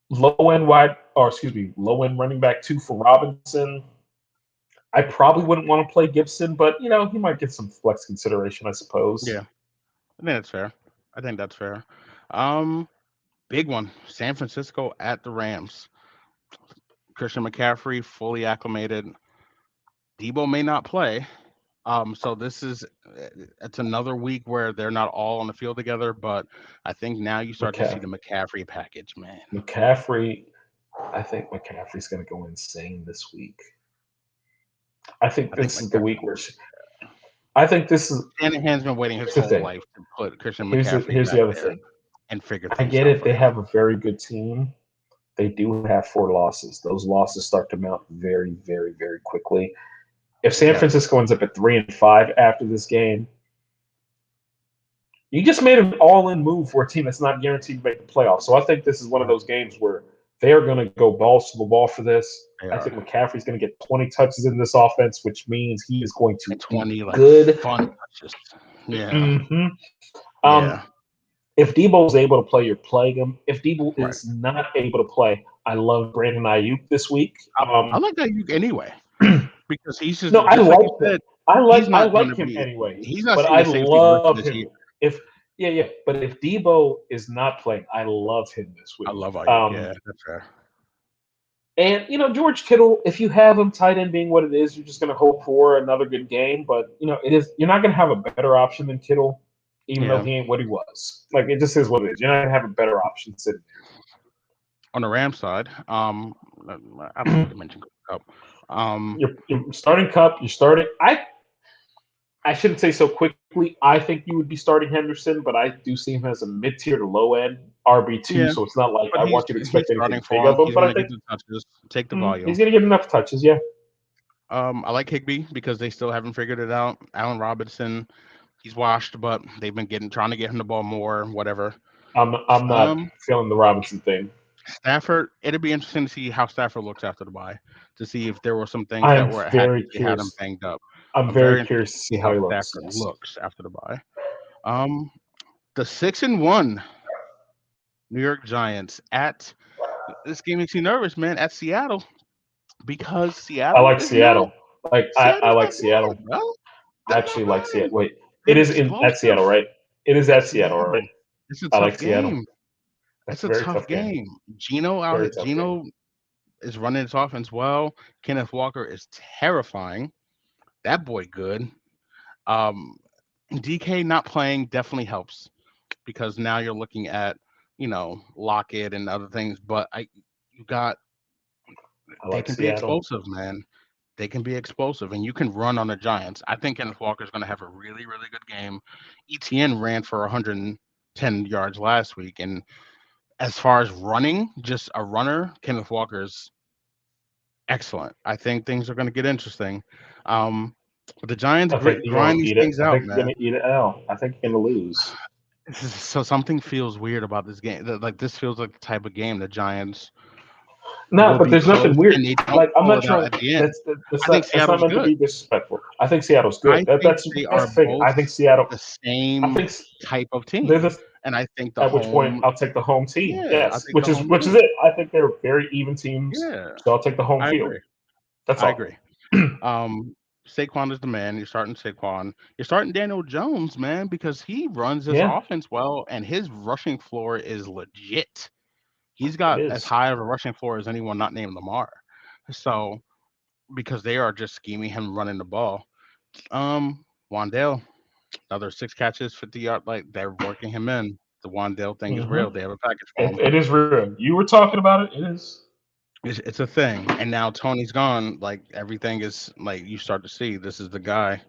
S1: Low end low end running back 2 for Robinson. I probably wouldn't want to play Gibson, but he might get some flex consideration, I suppose.
S2: Yeah, I think that's fair. I think that's fair. Big one. San Francisco at the Rams. Christian McCaffrey fully acclimated. Debo may not play. So it's another week where they're not all on the field together, but I think now you start to see the McCaffrey package, man.
S1: McCaffrey, I think McCaffrey's going to go insane this week. I think this is the week where I think this is.
S2: Shanahan's been waiting his whole life to put Christian McCaffrey.
S1: Here's the other thing.
S2: And figure
S1: I get it. They have a very good team. They do have 4 losses. Those losses start to mount very, very, very quickly. If San Francisco ends up at 3-5 after this game, you just made an all-in move for a team that's not guaranteed to make the playoffs. So I think this is one of those games where they are going to go balls to the wall for this. I think McCaffrey's going to get 20 touches in this offense, which means he is going to
S2: 20
S1: good
S2: fun touches. Yeah.
S1: Mm-hmm. If Debo is able to play, you're playing him. If Debo is not able to play, I love Brandon Ayuk this week.
S2: I like Ayuk anyway because he's just
S1: I like
S2: him.
S1: I like him anyway.
S2: He's not.
S1: But I love him. But if Debo is not playing, I love him this week.
S2: I love Ayuk. That's fair.
S1: And George Kittle, if you have him tight end being what it is, you're just going to hope for another good game. But it is. You're not going to have a better option than Kittle. Even though he ain't what he was. Like, it just is what it is. You're not going to have a better option sitting there.
S2: On the Rams side, I don't know to mention Cup.
S1: You're starting Cup. You're starting. I shouldn't say so quickly. I think you would be starting Henderson, but I do see him as a mid-tier to low-end RB2, so it's not like I want you to expect anything big of him. But I think
S2: take the volume.
S1: He's going to get enough touches, yeah.
S2: I like Higbee because they still haven't figured it out. Allen Robinson. He's washed, but they've been trying to get him the ball more, whatever.
S1: I'm not feeling the Robinson thing.
S2: Stafford, it'd be interesting to see how Stafford looks after the bye, to see if there were some things that had him banged up.
S1: I'm very curious to see how he looks.
S2: Stafford looks after the bye. The 6-1 New York Giants at this game makes me nervous, man. At Seattle, because Seattle.
S1: I like Seattle. I like Seattle. I actually like Seattle. Wait. It is at Seattle, right? It is at Seattle, right?
S2: It's a tough game. It's a tough game. Gino is running his offense well. Kenneth Walker is terrifying. That boy good. DK not playing definitely helps because now you're looking at Lockett and other things. But they can be explosive, man. They can be explosive, and you can run on the Giants. I think Kenneth Walker is going to have a really, really good game. ETN ran for 110 yards last week, and as far as running, just a runner, Kenneth Walker is excellent. I think things are going to get interesting. But the Giants grind these things out, man.
S1: I think you're going to eat it out. I think you're going to lose.
S2: So something feels weird about this game. Like this feels like the type of game the Giants.
S1: No, but there's nothing weird. Like, I'm not trying. That's not meant to be disrespectful. I think Seattle's good. That's the thing. I think Seattle
S2: the same type of team. And I think
S1: at which point I'll take the home team. Yes, which is it. I think they're very even teams. Yeah. So I'll take the home field.
S2: Agree.
S1: That's all.
S2: I agree. Saquon is the man. You're starting Saquon. You're starting Daniel Jones, man, because he runs his offense well, and his rushing floor is legit. He's got as high of a rushing floor as anyone not named Lamar. So, because they are just scheming him running the ball. Wan'Dale, another 6 catches, 50 yards. Like, they're working him in. The Wan'Dale thing is real. They have a package for him.
S1: It is real. You were talking about it. It is.
S2: It's a thing. And now Tony's gone. Like, everything is, like, you start to see this is the guy.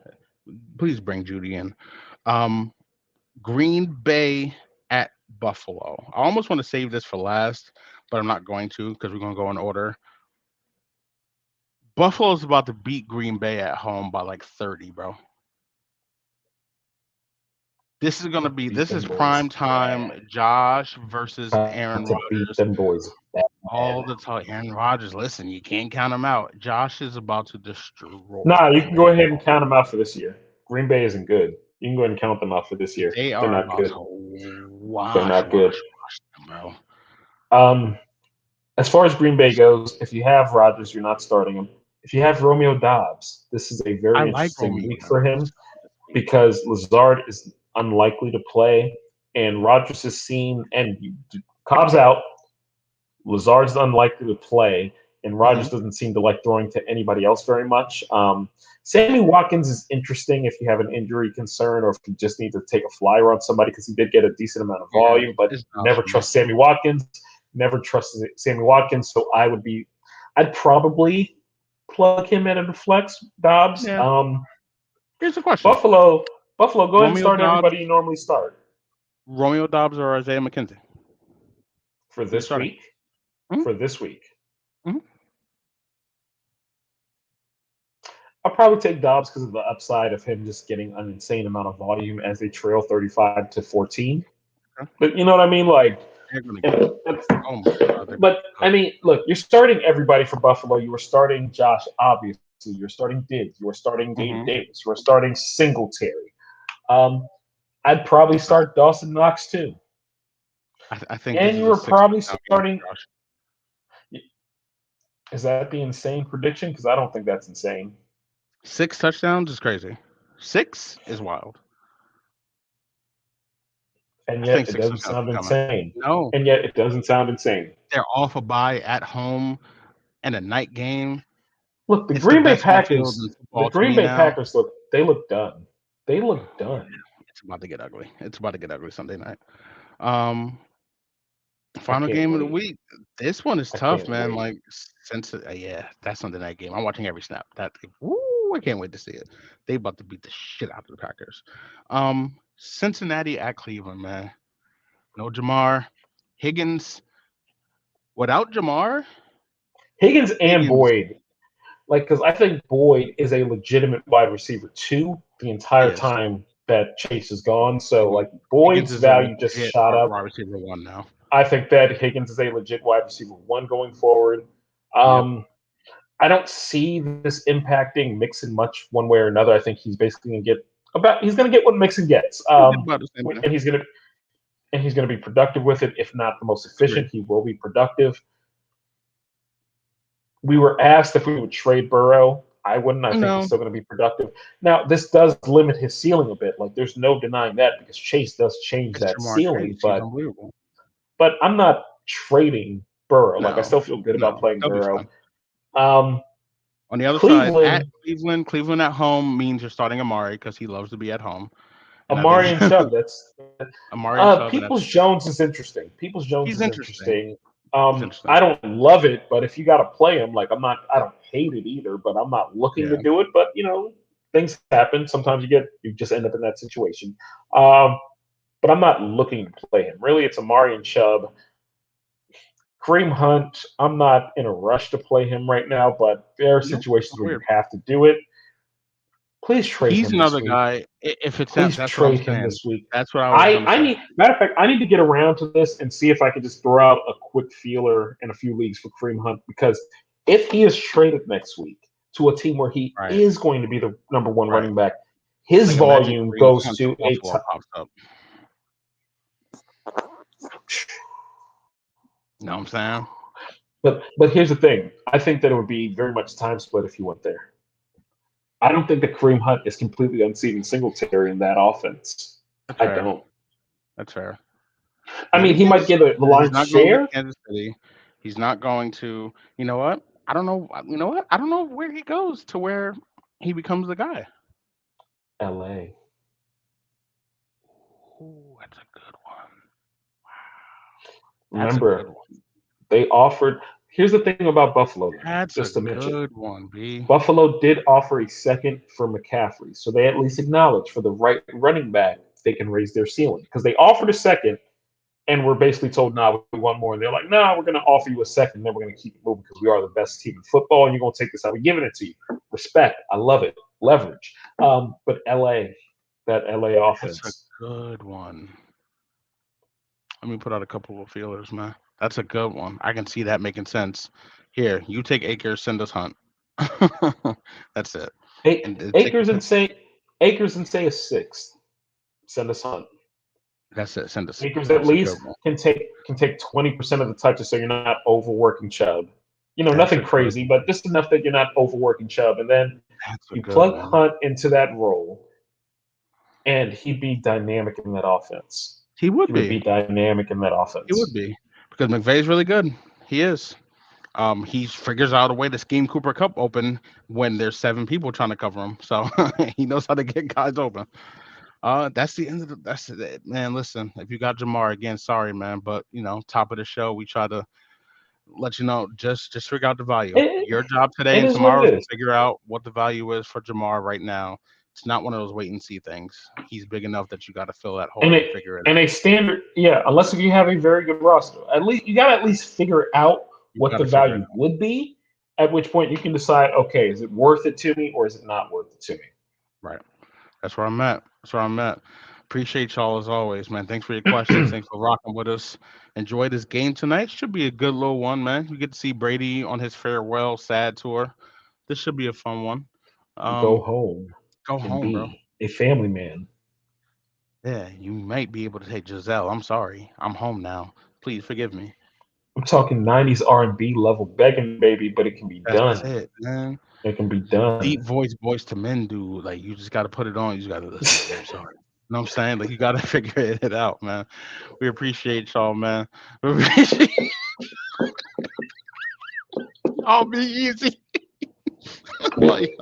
S2: Please bring Judy in. Green Bay at Buffalo. I almost want to save this for last, but I'm not going to because we're going to go in order. Buffalo's about to beat Green Bay at home by like 30, bro. This is gonna be
S1: Beat
S2: this
S1: them
S2: is
S1: boys
S2: prime time
S1: bad.
S2: Josh versus
S1: About
S2: Aaron
S1: to beat
S2: Rodgers
S1: them boys bad.
S2: all the time. Aaron Rodgers, listen, you can't count him out. Josh is about to destroy
S1: Nah, you
S2: Green
S1: can go
S2: Bay.
S1: ahead and count them out for this year. Green Bay isn't good. You can go ahead and count them out for this year.
S2: They
S1: They're
S2: are
S1: not
S2: about
S1: good.
S2: to
S1: They're not good.
S2: wash them, bro.
S1: Um, as far as Green Bay goes, if you have Rodgers, you're not starting him. If you have Romeo Dobbs, this is a
S2: I
S1: very
S2: like
S1: interesting
S2: Romeo
S1: week for him
S2: Dobbs this week.
S1: because Lazard is unlikely to play, and Rodgers is seen, and Cobb's out. Lazard's unlikely to play, and
S2: Hmm.
S1: Rodgers doesn't seem to like throwing to anybody else very much. Sammy Watkins is interesting if you have an injury concern or if you just need to take a flyer on somebody because he did get a decent amount of
S2: Yeah,
S1: volume, but
S2: it's
S1: never
S2: optional.
S1: trust Sammy Watkins. Never trust Sammy Watkins. So I'd probably plug him in at the flex, Dobbs.
S2: Yeah. Here's the question:
S1: Buffalo, Buffalo, go ahead and
S2: Romeo
S1: start
S2: Dobbs,
S1: everybody you normally start
S2: Romeo Dobbs, or Isaiah McKenzie?
S1: for
S2: Who's
S1: this
S2: starting?
S1: week.
S2: Hmm.
S1: For this week.
S2: Hmm.
S1: I'll probably take Dobbs because of the upside of him just getting an insane amount of volume as they trail 35-14.
S2: Okay.
S1: But you know what I mean? Like,
S2: They're gonna get.
S1: and-
S2: Oh my God, they're
S1: but
S2: good.
S1: I mean, look, you're starting everybody for Buffalo. You were starting Josh, obviously. You're starting Diggs. You were starting Gabe
S2: Hmm.
S1: Davis. You were starting Singletary. Um, I'd probably start Dawson Knox too.
S2: I think this
S1: And
S2: is
S1: you
S2: a
S1: were
S2: six
S1: probably
S2: touchdown game
S1: starting.
S2: for Josh.
S1: Is that the insane prediction? Because I don't think that's insane.
S2: 6 touchdowns is crazy. 6 is wild.
S1: And
S2: I think
S1: yet it
S2: six
S1: doesn't
S2: touchdowns
S1: sound
S2: is coming.
S1: insane.
S2: No,
S1: And yet it doesn't sound insane.
S2: they're off a bye at home and a night game.
S1: Look,
S2: It's the best home field in
S1: The
S2: football to
S1: Green
S2: me
S1: Bay
S2: now.
S1: Packers look done. They look done.
S2: It's about to get ugly. It's about to get ugly Sunday night. Um,
S1: I
S2: Final
S1: can't
S2: game of the
S1: wait.
S2: week. This one is
S1: I
S2: tough,
S1: can't
S2: man.
S1: wait.
S2: Like since yeah, that Sunday night game. I'm watching every snap. Woo, I can't wait to see it. They about to beat the shit out of the Packers. Cincinnati at Cleveland, man. No Jamar. Higgins. Without Jamar,
S1: Higgins and
S2: Higgins
S1: Boyd, like, because I think Boyd is a legitimate wide receiver too. The entire
S2: is.
S1: time that Chase is gone, so
S2: And
S1: like
S2: Higgins
S1: Boyd's
S2: is a
S1: value just
S2: legit
S1: shot up.
S2: wide receiver one now.
S1: I think that Higgins is a legit wide receiver one going forward.
S2: Yep.
S1: I don't see this impacting Mixon much one way or another. I think he's basically going to get he's going to get what Mixon gets.
S2: About the same thing.
S1: And he's going to be productive with it. If not the most
S2: Agreed.
S1: efficient, he will be productive. We were asked if we would trade Burrow. I wouldn't. I think
S2: No,
S1: he's still going to be productive. Now, this does limit his ceiling a bit. Like, there's no denying that because Chase does change
S2: it's
S1: that
S2: Jamar
S1: ceiling.
S2: Chase. He's unbelievable.
S1: But I'm not trading Burrow. Like, I
S2: No,
S1: still feel good about
S2: no,
S1: playing
S2: they'll be
S1: Burrow.
S2: fine.
S1: Um,
S2: On the other side, at
S1: Cleveland,
S2: Cleveland at home means you're starting Amari because he loves to be at home. And I think
S1: Amari and Chubb. That's
S2: Amari and Chubb, and
S1: Peoples Jones is interesting. Peoples Jones
S2: he's
S1: is
S2: interesting.
S1: interesting.
S2: He's interesting.
S1: I don't love it, but if you got to play him, like I don't hate it either, but I'm not looking to
S2: Yeah.
S1: do it. But things happen. Sometimes you just end up in that situation. Um, but I'm not looking to play him. Really, it's Amari and Chubb. Kareem Hunt, I'm not in a rush to play him right now, but there are
S2: Nope.
S1: situations where you
S2: Weird.
S1: have to do it. Please trade
S2: He's
S1: him this
S2: another
S1: week.
S2: guy. If it's that,
S1: Please
S2: that's what I'm
S1: trade him
S2: saying.
S1: this week.
S2: That's what I was gonna
S1: I
S2: say.
S1: need matter of fact, I need to get around to this and see if I can just throw out a quick feeler in a few leagues for Kareem Hunt because if he is traded next week to a team where he
S2: Right.
S1: is going to be the number one
S2: Right.
S1: running back, his
S2: Like
S1: volume
S2: Kareem
S1: goes
S2: Hunt
S1: to a
S2: Buffalo pops up. You know what I'm saying?
S1: but here's the thing. I think that it would be very much time split if he went there. I don't think that Kareem Hunt is completely unseating Singletary in that offense.
S2: That's
S1: I
S2: fair.
S1: don't.
S2: That's fair.
S1: I mean, he might get the
S2: He's
S1: lion's
S2: not going to
S1: share.
S2: Kansas City. He's not going to. You know what? I don't know. You know what? I don't know where he goes to where he becomes the guy.
S1: LA.
S2: Ooh, that's a good one. Wow.
S1: Remember, they offered. Here's the thing about Buffalo,
S2: That's
S1: just
S2: a
S1: to mention.
S2: good one, B.
S1: Buffalo did offer a second for McCaffrey, so they at least acknowledge for the right running back they can raise their ceiling because they offered a second and we're basically told, "Nah, we want more." And they're like, "Nah, we're going to offer you a second, then we're going to keep it moving because we are the best team in football, and you're going to take this out. We're giving it to you. Respect. I love it. Leverage." But that LA
S2: That's a
S1: offense.
S2: good one. Let me put out a couple of feelers, man. That's a good one. I can see that making sense. Here, you take Akers, send us Hunt. That's it. And take
S1: Acres and say a sixth. Send us Hunt.
S2: that's it. Send us.
S1: Akers at
S2: That's a good
S1: least
S2: one.
S1: can take 20% of the touches, so you're not overworking Chubb.
S2: That's a
S1: Nothing
S2: good.
S1: crazy, but just enough that you're not overworking Chubb. And then
S2: That's a
S1: you
S2: good
S1: plug
S2: one.
S1: Hunt into that role, and he'd be dynamic in that offense.
S2: He would
S1: He would
S2: be.
S1: be dynamic in that
S2: He would
S1: offense.
S2: be because McVay's really good. He is. He figures out a way to scheme Cooper Cup open when there's 7 people trying to cover him. So he knows how to get guys open. That's the end of that's it, man. Listen, if you got Jamar again, sorry, man, but top of the show, we try to let you know just figure out the value.
S1: It,
S2: Your job today
S1: it
S2: and
S1: is what
S2: tomorrow
S1: it
S2: is to
S1: is.
S2: figure out what the value is for Jamar right now. It's not one of those wait and see things. He's big enough that you got to fill that
S1: And
S2: hole and
S1: a
S2: figure it
S1: and
S2: out.
S1: a standard, yeah, unless you have a very good roster. At least you got to at least figure out
S2: You
S1: what
S2: got
S1: the
S2: to figure it
S1: value
S2: out.
S1: would be. At which point you can decide, okay, is it worth it to me or is it not worth it to me?
S2: Right. That's where I'm at. That's where I'm at. Appreciate y'all as always, man. Thanks for your questions. Thanks for rocking with us. Enjoy this game tonight. Should be a good little one, man. We get to see Brady on his farewell sad tour. This should be a fun one.
S1: Go
S2: Um,
S1: home
S2: go
S1: and
S2: home, bro.
S1: be a family man.
S2: Yeah, you might be able to take Giselle. I'm sorry. I'm home now. Please forgive me.
S1: I'm talking 90s R&B level begging baby, but it can be
S2: That's
S1: done.
S2: it, man.
S1: It can be done.
S2: Deep voice to men, dude. Like you just got to put it on. You just got to listen, baby. I'm sorry. You know what I'm saying? Like you got to figure it out, man. We appreciate y'all, man. We appreciate y'all. Be easy. Like,